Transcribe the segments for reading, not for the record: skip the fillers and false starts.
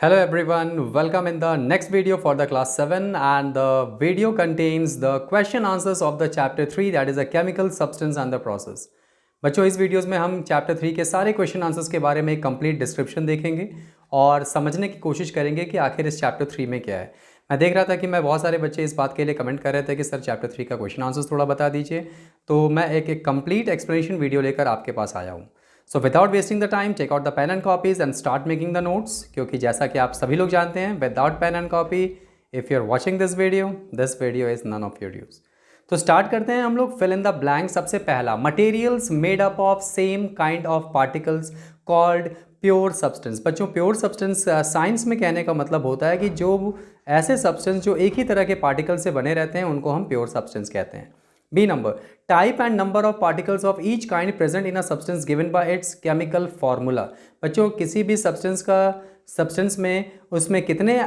Hello everyone, welcome in the next video for the class 7 and the video contains the question answers of the chapter 3 that is a chemical substance and the process. बच्चों इस videos में हम chapter 3 के सारे question answers के बारे में एक कंप्लीट डिस्क्रिप्शन देखेंगे और समझने की कोशिश करेंगे कि आखिर इस चैप्टर 3 में क्या है। मैं देख रहा था कि मैं बहुत सारे बच्चे इस बात के लिए कमेंट कर रहे थे कि सर चैप्टर 3 का क्वेश्चन आंसर्स थोड़ा बता दीजिए, तो मैं एक कंप्लीट एक्सप्लेनेशन वीडियो लेकर आपके पास आया हूँ। So without wasting the time take out the pen and copies and start making the notes, क्योंकि जैसा कि आप सभी लोग जानते हैं without pen and copy if you are watching this video is none of your use. तो start करते हैं हम लोग। Fill in the blank. सबसे पहला, materials made up of same kind of particles called pure substance. बच्चों pure substance science में कहने का मतलब होता है कि जो ऐसे सब्सटेंस जो एक ही तरह के पार्टिकल से बने रहते हैं उनको हम प्योर सब्सटेंस कहते हैं। B number, type and number of particles of each kind present in a substance given by its chemical formula. बच्चों किसी भी सब्सटेंस में उसमें कितने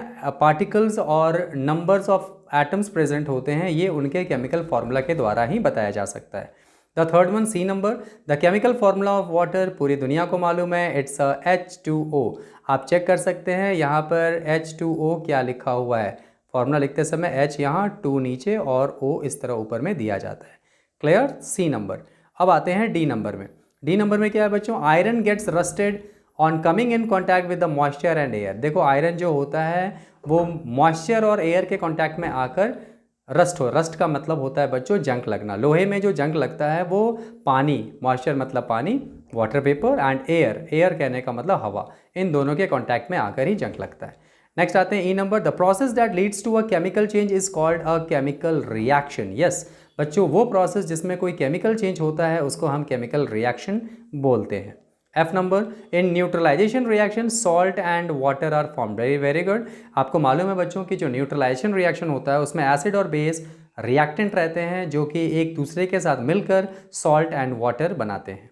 पार्टिकल्स और नंबर्स ऑफ एटम्स प्रेजेंट होते हैं ये उनके केमिकल फार्मूला के द्वारा ही बताया जा सकता है। The third one, C number, the chemical formula of water पूरी दुनिया को मालूम है, इट्स H2O। आप चेक कर सकते हैं यहाँ पर H2O क्या लिखा हुआ है। फार्मूला लिखते समय H यहाँ, 2 नीचे और O इस तरह ऊपर में दिया जाता है। क्लियर? C number. अब आते हैं डी नंबर में। डी नंबर में क्या है बच्चों? Iron gets rusted on coming in contact with the moisture and air. देखो आयरन जो होता है वो मॉइस्चर और एयर के कॉन्टैक्ट में आकर रस्ट का मतलब होता है बच्चों जंग लगना। लोहे में जो जंग लगता है वो पानी, मॉइस्चर मतलब पानी, वाटर वेपर, एंड एयर कहने का मतलब हवा, इन दोनों के कॉन्टैक्ट में आकर ही जंग लगता है। नेक्स्ट आते हैं E number, the process that leads to a chemical change is called a chemical reaction. Yes बच्चों, वो प्रोसेस जिसमें कोई केमिकल चेंज होता है उसको हम केमिकल रिएक्शन बोलते हैं। F number, in neutralisation reaction salt and water are form. Very very good. आपको मालूम है बच्चों कि जो न्यूट्रलाइजेशन रिएक्शन होता है उसमें एसिड और बेस रिएक्टेंट रहते हैं जो कि एक दूसरे के साथ मिलकर सॉल्ट एंड वाटर बनाते हैं।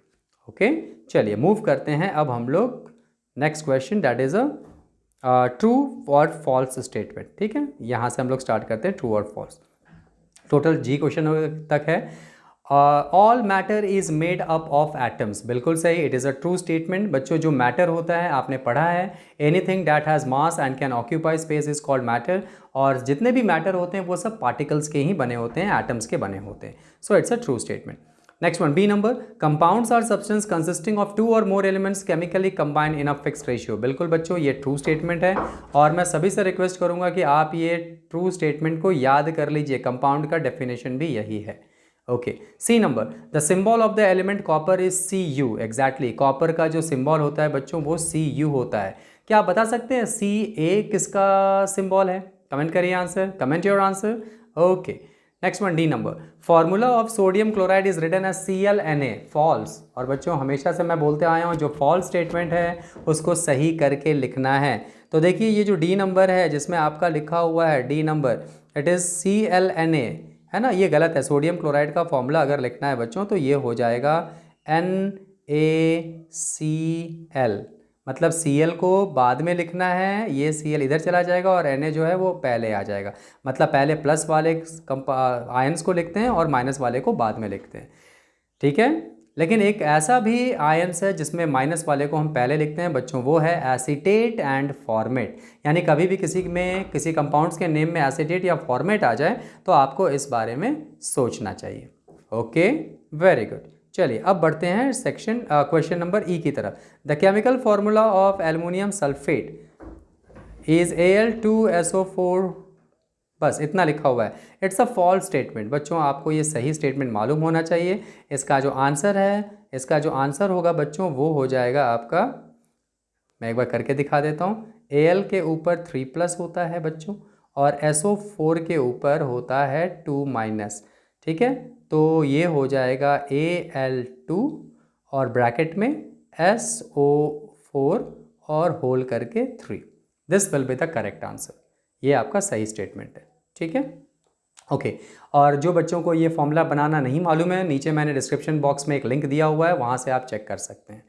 ओके चलिए मूव करते हैं अब हम लोग next question, that is a true और फॉल्स स्टेटमेंट। ठीक है, यहाँ से हम लोग स्टार्ट करते हैं ट्रू और फॉल्स। टोटल जी क्वेश्चन तक है। All matter is made up of atoms, बिल्कुल सही, it is a true statement. बच्चों जो मैटर होता है आपने पढ़ा है, anything that has mass and can occupy space is called matter. और जितने भी मैटर होते हैं वो सब पार्टिकल्स के ही बने होते हैं, एटम्स के बने होते हैं। So it's a true statement. Next one, B number, compounds are substance consisting of 2 और more elements chemically combined in a fixed ratio. बिल्कुल बच्चों ये ट्रू स्टेटमेंट है और मैं सभी से रिक्वेस्ट करूंगा कि आप ये ट्रू स्टेटमेंट को याद कर लीजिए, कंपाउंड का डेफिनेशन भी यही है। Okay, C number, the symbol of the element copper is Cu। Exactly, copper का जो सिंबल होता है बच्चों वो Cu होता है। क्या आप बता सकते हैं Ca किसका सिंबल है? कमेंट करिए answer, comment your answer. Okay next one, D number, formula of sodium chloride is written as Cl Na। False. और बच्चों हमेशा से मैं बोलते आया हूँ जो फॉल्स स्टेटमेंट है उसको सही करके लिखना है। तो देखिए ये जो डी नंबर है जिसमें आपका लिखा हुआ है D number, it is Cl Na, है ना, ये गलत है। सोडियम क्लोराइड का फॉर्मूला अगर लिखना है बच्चों तो ये हो जाएगा NaCl, मतलब Cl को बाद में लिखना है, ये Cl इधर चला जाएगा और Na जो है वो पहले आ जाएगा। मतलब पहले प्लस वाले आयंस को लिखते हैं और माइनस वाले को बाद में लिखते हैं। ठीक है, लेकिन एक ऐसा भी आयंस है जिसमें माइनस वाले को हम पहले लिखते हैं बच्चों, वो है एसीटेट एंड फॉर्मेट। यानी कभी भी किसी कंपाउंड्स के नेम में एसीटेट या फॉर्मेट आ जाए तो आपको इस बारे में सोचना चाहिए। Okay very good. चलिए अब बढ़ते हैं क्वेश्चन नंबर ई की तरफ। The chemical formula of aluminium sulphate is Al2SO4। बस इतना लिखा हुआ है। It's a false statement. बच्चों आपको ये सही स्टेटमेंट मालूम होना चाहिए। इसका जो आंसर होगा बच्चों वो हो जाएगा आपका, मैं एक बार करके दिखा देता हूँ। Al के ऊपर 3+ होता है बच्चों और SO4 के ऊपर होता है 2-। ठीक है, तो ये हो जाएगा Al2 और ब्रैकेट में SO4 और होल करके 3। This will be the correct answer. ये आपका सही स्टेटमेंट है। ठीक है, ओके। और जो बच्चों को ये फॉर्मूला बनाना नहीं मालूम है, नीचे मैंने डिस्क्रिप्शन बॉक्स में एक लिंक दिया हुआ है, वहाँ से आप चेक कर सकते हैं।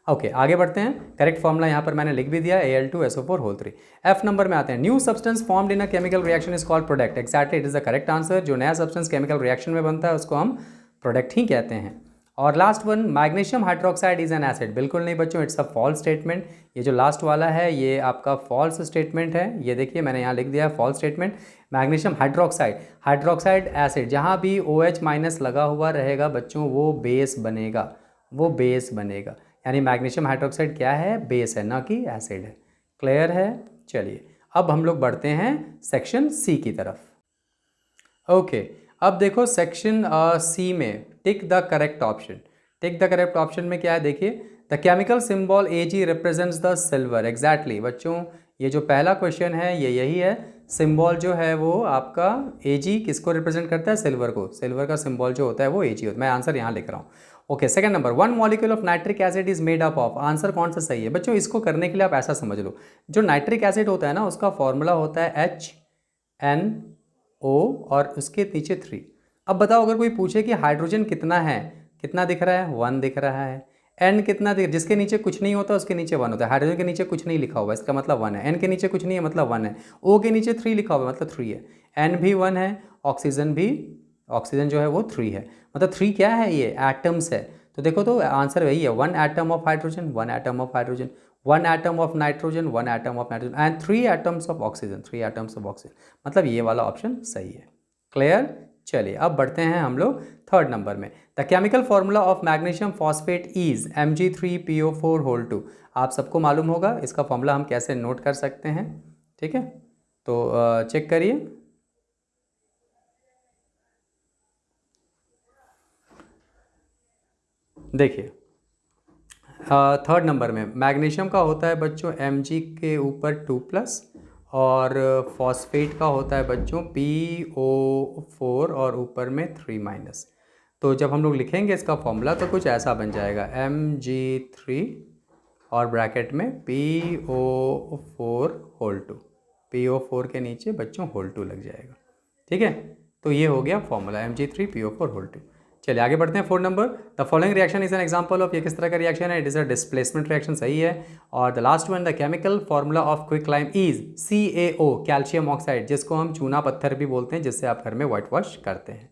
ओके आगे बढ़ते हैं। करेक्ट फॉर्मूला यहाँ पर मैंने लिख भी दिया, Al2SO4 होल 3। एफ नंबर में आते हैं, new substance formed in a chemical reaction is called product. Exactly, it is the correct answer. जो नया सब्सटेंस केमिकल रिएक्शन में बनता है उसको हम प्रोडक्ट ही कहते हैं। और last one, magnesium hydroxide is an acid, बिल्कुल नहीं बच्चों, इट्स अ फॉल्स स्टेटमेंट। ये जो लास्ट वाला है ये आपका फॉल्स स्टेटमेंट है, ये देखिए मैंने यहाँ लिख दिया है false statement. Magnesium hydroxide acid, जहाँ भी OH माइनस लगा हुआ रहेगा बच्चों वो बेस बनेगा, वो बेस बनेगा। यानी मैग्नीशियम हाइड्रोक्साइड क्या है, बेस है, ना कि एसिड है। क्लियर है? चलिए अब हम लोग बढ़ते हैं सेक्शन सी की तरफ। ओके अब देखो सेक्शन सी में tick the correct option. Tick the correct option में क्या है देखिए, the chemical symbol Ag represents the silver. Exactly बच्चों, ये जो पहला क्वेश्चन है ये यही है। सिंबल जो है वो आपका Ag किसको रिप्रेजेंट करता है, सिल्वर को। सिल्वर का सिंबल जो होता है वो Ag होता है। मैं आंसर यहाँ लिख रहा हूँ। Okay second number, 1 molecule of nitric acid is made up of. Answer कौन सा सही है बच्चों, इसको करने के लिए आप ऐसा समझ लो, जो नाइट्रिक एसिड होता है ना उसका फॉर्मूला होता है HNO और उसके नीचे 3। अब बताओ अगर कोई पूछे कि हाइड्रोजन कितना है, कितना दिख रहा है, 1 दिख रहा है। N कितना दिख, जिसके नीचे कुछ नहीं होता उसके नीचे 1 होता है। हाइड्रोजन के नीचे कुछ नहीं लिखा हुआ है इसका मतलब 1 है। N के नीचे कुछ नहीं है मतलब 1 है। O के नीचे 3 लिखा हुआ है मतलब 3 है। N भी 1 है, ऑक्सीजन जो है वो 3 है, मतलब 3 क्या है, ये एटम्स है। तो देखो तो आंसर वही है, 1 atom of hydrogen, 1 atom of hydrogen, 1 atom of nitrogen, 1 atom of nitrogen and 3 atoms of oxygen, 3 atoms of oxygen, मतलब ये वाला ऑप्शन सही है। क्लियर? चलिए अब बढ़ते हैं हम लोग थर्ड नंबर में। The chemical formula of magnesium phosphate is Mg3PO4 2। आप सबको मालूम होगा इसका फॉर्मूला हम कैसे नोट कर सकते हैं, ठीक है, तो चेक करिए। देखिए थर्ड नंबर में मैग्नीशियम का होता है बच्चों Mg के ऊपर 2+ और फॉस्फेट का होता है बच्चों PO4 और ऊपर में 3-। तो जब हम लोग लिखेंगे इसका फॉर्मूला तो कुछ ऐसा बन जाएगा Mg3 और ब्रैकेट में PO4 PO4 के नीचे बच्चों होल 2 लग जाएगा, ठीक है। तो ये हो गया फॉर्मूला Mg3PO4 2। चलिए आगे बढ़ते हैं 4 number. The following reaction is an example of, ये किस तरह का रिएक्शन है, it is a displacement reaction, सही है। और the last one, the chemical formula of quicklime is CaO calcium oxide, जिसको हम चूना पत्थर भी बोलते हैं, जिससे आप घर में वाइट वॉश करते हैं।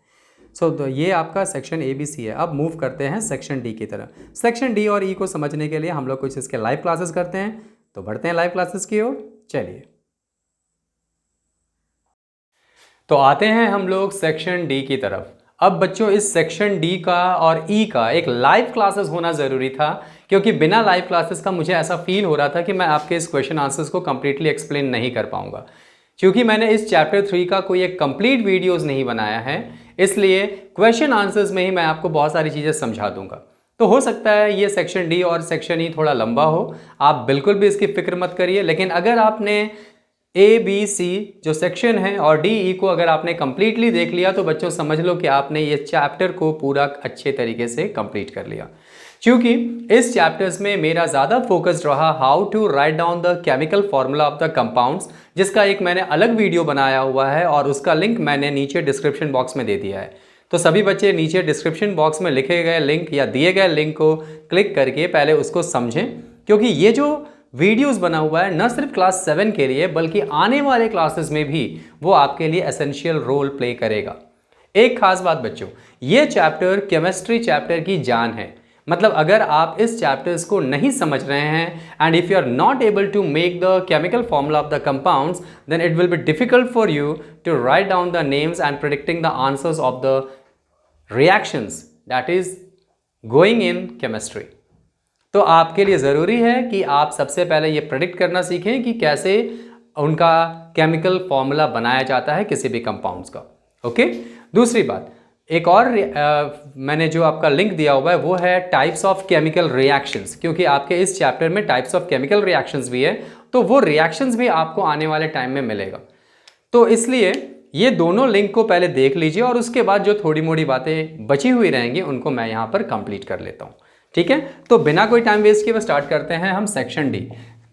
तो ये आपका सेक्शन ABC है। अब मूव करते हैं सेक्शन D की तरफ। सेक्शन D और E को समझने के लिए हम लोग कुछ इसके लाइव क्लासेस करते हैं, तो बढ़ते हैं लाइव क्लासेस की ओर। चलिए तो आते हैं हम लोग सेक्शन D की तरफ। अब बच्चों इस सेक्शन D का और E का एक लाइव क्लासेस होना ज़रूरी था, क्योंकि बिना लाइव क्लासेस का मुझे ऐसा फील हो रहा था कि मैं आपके इस क्वेश्चन आंसर्स को कंप्लीटली एक्सप्लेन नहीं कर पाऊंगा। क्योंकि मैंने इस चैप्टर 3 का कोई एक कंप्लीट वीडियोस नहीं बनाया है, इसलिए क्वेश्चन आंसर्स में ही मैं आपको बहुत सारी चीज़ें समझा दूंगा। तो हो सकता है ये सेक्शन D और सेक्शन E थोड़ा लंबा हो, आप बिल्कुल भी इसकी फिक्र मत करिए। लेकिन अगर आपने ABC जो सेक्शन है और DE को अगर आपने कंप्लीटली देख लिया तो बच्चों समझ लो कि आपने ये चैप्टर को पूरा अच्छे तरीके से कंप्लीट कर लिया। क्योंकि इस चैप्टर्स में मेरा ज़्यादा फोकस रहा how to write down the chemical formula of the compounds, जिसका एक मैंने अलग वीडियो बनाया हुआ है और उसका लिंक मैंने नीचे डिस्क्रिप्शन बॉक्स में दे दिया है। तो सभी बच्चे नीचे डिस्क्रिप्शन बॉक्स में लिखे गए लिंक या दिए गए लिंक को क्लिक करके पहले उसको समझें, क्योंकि ये जो वीडियोस बना हुआ है न सिर्फ क्लास 7 के लिए बल्कि आने वाले क्लासेस में भी वो आपके लिए एसेंशियल रोल प्ले करेगा। एक खास बात बच्चों, ये चैप्टर केमिस्ट्री चैप्टर की जान है। मतलब अगर आप इस चैप्टर्स को नहीं समझ रहे हैं and if you are not able to make the chemical formula of the compounds, then it will be difficult for you to write down the names and predicting the answers of the reactions that is going in chemistry. तो आपके लिए ज़रूरी है कि आप सबसे पहले ये प्रेडिक्ट करना सीखें कि कैसे उनका केमिकल फॉर्मूला बनाया जाता है किसी भी कंपाउंड्स का। ओके, दूसरी बात, एक और मैंने जो आपका लिंक दिया हुआ है वो है टाइप्स ऑफ केमिकल रिएक्शंस, क्योंकि आपके इस चैप्टर में टाइप्स ऑफ केमिकल रिएक्शंस भी है, तो वो रिएक्शंस भी आपको आने वाले टाइम में मिलेगा। तो इसलिए ये दोनों लिंक को पहले देख लीजिए और उसके बाद जो थोड़ी मोड़ी बातें बची हुई रहेंगी उनको मैं यहाँ पर कंप्लीट कर लेता हूँ, ठीक है। तो बिना कोई टाइम वेस्ट किए स्टार्ट करते हैं हम सेक्शन D।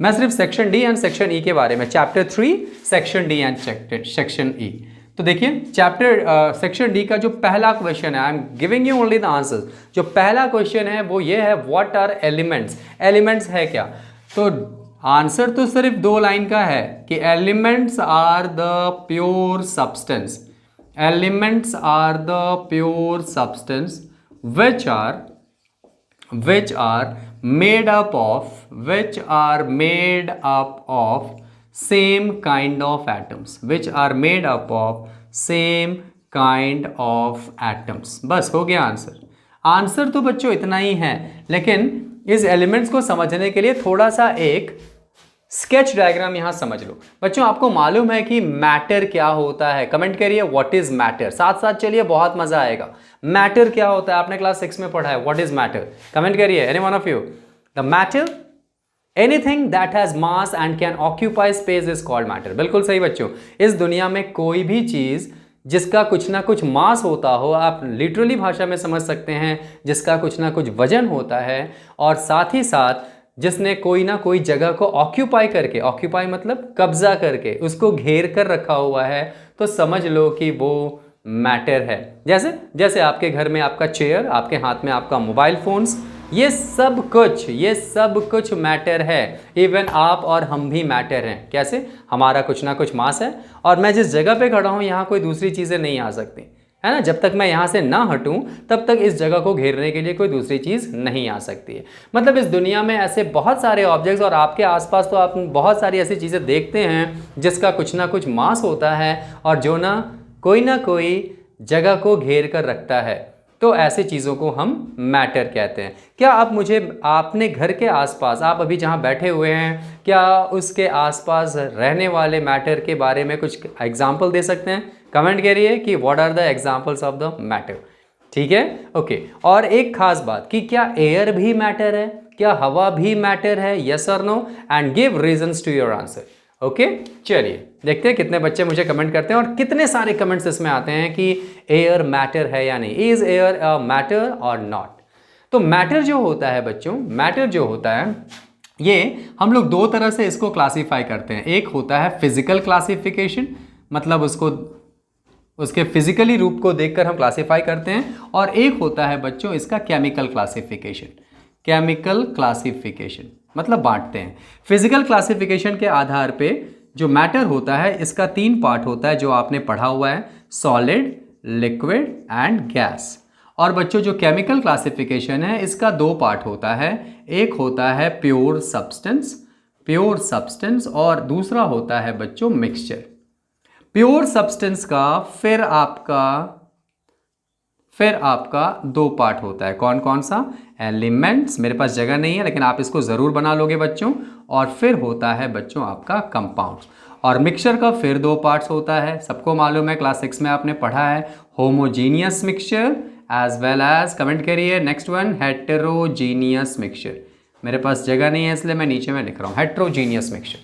मैं सिर्फ section D and section E के बारे में, chapter 3 section D and section E। तो देखिए चैप्टर सेक्शन D का जो पहला क्वेश्चन है, I am giving you only the answers. जो पहला क्वेश्चन है वो ये है, व्हाट आर एलिमेंट्स। एलिमेंट्स है क्या? तो आंसर तो सिर्फ 2 लाइन का है कि elements are the pure substance. Elements are the pure substance which are which are made up of same kind of atoms, which are made up of same kind of atoms। बस हो गया answer. Answer तो बच्चों इतना ही है, लेकिन इस elements को समझने के लिए थोड़ा सा एक स्केच डायग्राम यहां समझ लो। बच्चों आपको मालूम है कि मैटर क्या होता है? कमेंट करिए व्हाट इज मैटर, साथ साथ चलिए, बहुत मजा आएगा। मैटर क्या होता है? आपने क्लास 6 में पढ़ा है। What is matter? कमेंट करिए, any one of you. The matter, anything that has mass and can occupy space is called matter. बिल्कुल सही बच्चों। इस दुनिया में कोई भी चीज जिसका कुछ ना कुछ मास होता हो, आप लिटरली भाषा में समझ सकते हैं, जिसका कुछ ना कुछ वजन होता है, और साथ ही साथ जिसने कोई ना कोई जगह को ऑक्यूपाई करके, ऑक्यूपाई मतलब कब्जा करके, उसको घेर कर रखा हुआ है, तो समझ लो कि वो मैटर है। जैसे जैसे आपके घर में आपका चेयर, आपके हाथ में आपका मोबाइल फोन्स, ये सब कुछ मैटर है। इवन आप और हम भी मैटर हैं। कैसे? हमारा कुछ ना कुछ मास है, और मैं जिस जगह पे खड़ा हूँ यहाँ कोई दूसरी चीज़ें नहीं आ सकती, है ना। जब तक मैं यहाँ से ना हटूं तब तक इस जगह को घेरने के लिए कोई दूसरी चीज़ नहीं आ सकती है। मतलब इस दुनिया में ऐसे बहुत सारे ऑब्जेक्ट्स, और आपके आसपास तो आप बहुत सारी ऐसी चीज़ें देखते हैं जिसका कुछ ना कुछ मास होता है, और जो ना कोई जगह को घेर कर रखता है। तो ऐसे चीज़ों को हम मैटर कहते हैं। क्या आप मुझे अपने घर के आसपास, आप अभी जहाँ बैठे हुए हैं, क्या उसके आसपास रहने वाले मैटर के बारे में कुछ एग्जाम्पल दे सकते हैं? कमेंट करिए कि what are the examples of the matter. ठीक है, ओके। और एक खास बात कि क्या एयर भी मैटर है, क्या हवा भी मैटर है? यस और no, and give reasons to your answer. Okay, चलिए देखते हैं कितने बच्चे मुझे कमेंट करते हैं, और कितने सारे कमेंट्स इसमें आते हैं कि एयर मैटर है या नहीं। इज एयर अ मैटर और नॉट? तो मैटर जो होता है बच्चों, मैटर जो होता है, ये हम लोग दो तरह से इसको क्लासीफाई करते हैं। एक होता है फिजिकल क्लासिफिकेशन, मतलब उसके फिजिकली रूप को देखकर हम क्लासीफाई करते हैं, और एक होता है बच्चों इसका केमिकल क्लासिफिकेशन। केमिकल क्लासिफिकेशन मतलब बांटते हैं। फिजिकल क्लासिफिकेशन के आधार पे जो मैटर होता है, इसका 3 पार्ट होता है जो आपने पढ़ा हुआ है, सॉलिड, लिक्विड एंड गैस। और बच्चों जो केमिकल क्लासिफिकेशन है, इसका 2 पार्ट होता है। एक होता है प्योर सब्सटेंस, और दूसरा होता है बच्चों मिक्सचर। प्योर सब्सटेंस का फिर आपका 2 पार्ट होता है। कौन कौन सा? एलिमेंट्स, मेरे पास जगह नहीं है लेकिन आप इसको ज़रूर बना लोगे बच्चों। और फिर होता है बच्चों आपका कंपाउंड्स। और मिक्सचर का फिर 2 पार्ट्स होता है। सबको मालूम है, क्लास 6 में आपने पढ़ा है, homogeneous mixture as well as, comment करिए नेक्स्ट वन, हेटेरोजीनियस मिक्सचर। मेरे पास जगह नहीं है इसलिए मैं नीचे में लिख रहा हूँ हेटेरोजीनियस मिक्सचर।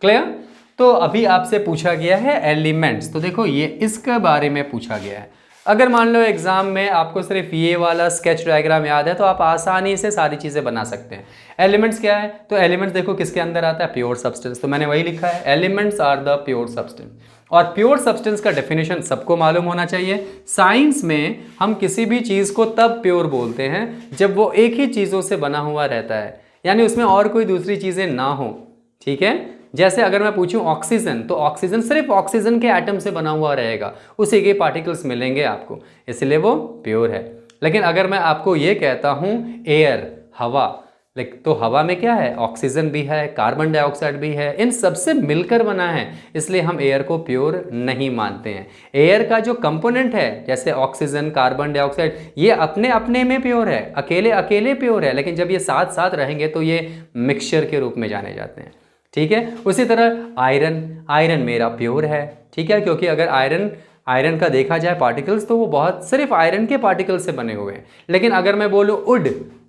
क्लियर? तो अभी आपसे पूछा गया है एलिमेंट्स, तो देखो ये इसके बारे में पूछा गया है। अगर मान लो एग्जाम में आपको सिर्फ ये वाला स्केच डायग्राम याद है तो आप आसानी से सारी चीज़ें बना सकते हैं। एलिमेंट्स क्या है? तो एलिमेंट्स देखो किसके अंदर आता है, प्योर सब्सटेंस। तो मैंने वही लिखा है, elements are the pure substance. और प्योर सब्सटेंस का डेफिनेशन सबको मालूम होना चाहिए। साइंस में हम किसी भी चीज़ को तब प्योर बोलते हैं जब वो एक ही चीज़ों से बना हुआ रहता है, यानी उसमें और कोई दूसरी चीज़ें ना हो। ठीक है, जैसे अगर मैं पूछूं ऑक्सीजन, तो ऑक्सीजन सिर्फ ऑक्सीजन के एटम से बना हुआ रहेगा, उसी के पार्टिकल्स मिलेंगे आपको, इसलिए वो प्योर है। लेकिन अगर मैं आपको ये कहता हूं एयर, हवा, तो हवा में क्या है? ऑक्सीजन भी है, कार्बन डाइऑक्साइड भी है, इन सबसे मिलकर बना है, इसलिए हम एयर को प्योर नहीं मानते हैं। एयर का जो कंपोनेंट है, जैसे ऑक्सीजन, कार्बन डाइऑक्साइड, ये अपने अपने में प्योर है, अकेले अकेले प्योर है, लेकिन जब ये साथ साथ रहेंगे तो ये मिक्सचर के रूप में जाने जाते हैं। ठीक है, उसी तरह आयरन मेरा प्योर है। ठीक है, क्योंकि अगर आयरन का देखा जाए पार्टिकल्स तो वो बहुत सिर्फ आयरन के पार्टिकल्स से बने हुए हैं। लेकिन अगर मैं बोलूँ वुड,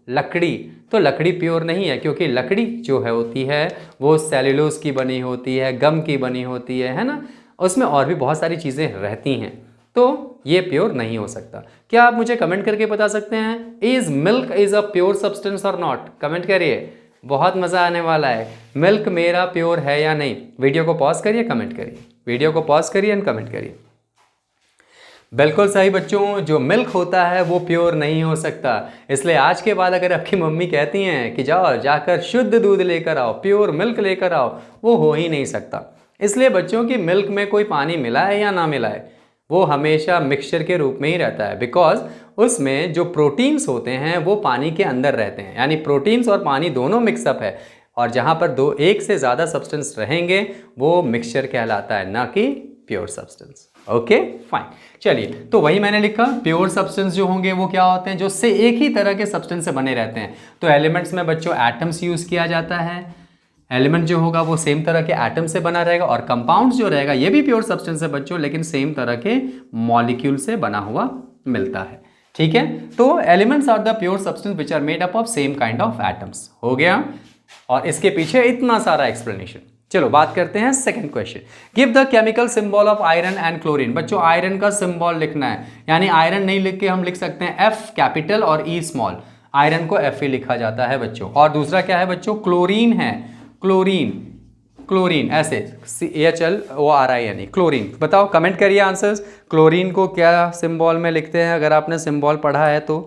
लकड़ी, तो लकड़ी प्योर नहीं है, क्योंकि लकड़ी जो है होती है वो सेल्यूलोज की बनी होती है, गम की बनी होती है ना, उसमें और भी बहुत सारी चीज़ें रहती हैं, तो ये प्योर नहीं हो सकता। क्या आप मुझे कमेंट करके बता सकते हैं, is milk is a pure substance और नॉट? कमेंट करिए, बहुत मज़ा आने वाला है। मिल्क मेरा प्योर है या नहीं? वीडियो को पॉज करिए, कमेंट करिए, वीडियो को पॉज करिए एंड कमेंट करिए। बिल्कुल सही बच्चों, जो मिल्क होता है वो प्योर नहीं हो सकता। इसलिए आज के बाद अगर आपकी मम्मी कहती हैं कि जाओ जाकर शुद्ध दूध लेकर आओ, प्योर मिल्क लेकर आओ, वो हो ही नहीं सकता। इसलिए बच्चों की मिल्क में कोई पानी मिला है या ना मिला है, वो हमेशा मिक्सचर के रूप में ही रहता है, बिकॉज उसमें जो प्रोटीन्स होते हैं वो पानी के अंदर रहते हैं, यानी प्रोटीन्स और पानी दोनों मिक्सअप है, और जहाँ पर एक से ज़्यादा सब्सटेंस रहेंगे वो मिक्सचर कहलाता है, ना कि प्योर सब्सटेंस। ओके फाइन, चलिए तो वही मैंने लिखा, प्योर सब्सटेंस जो होंगे वो क्या होते हैं, जो से एक ही तरह के सब्सटेंस से बने रहते हैं। तो एलिमेंट्स में बच्चों एटम्स यूज़ किया जाता है, एलिमेंट जो होगा वो सेम तरह के एटम से बना रहेगा, और कंपाउंड्स जो रहेगा ये भी प्योर सब्सटेंस है बच्चों, लेकिन सेम तरह के मॉलिक्यूल से बना हुआ मिलता है। ठीक है, तो elements are the pure substance which are made up of same kind of atoms. हो गया, और इसके पीछे इतना सारा एक्सप्लेनेशन। चलो बात करते हैं second question. Give the chemical symbol of iron and chlorine. बच्चों आयरन का सिंबल लिखना है, यानी आयरन नहीं लिख के हम लिख सकते हैं एफ कैपिटल और ई स्मॉल। आयरन को एफ ही लिखा जाता है बच्चों। और दूसरा क्या है बच्चों, क्लोरीन है, क्लोरीन, क्लोरीन ऐसे CHLORIN, क्लोरीन। बताओ, कमेंट करिए आंसर्स। क्लोरीन को क्या सिंबल में लिखते हैं, अगर आपने सिंबल पढ़ा है तो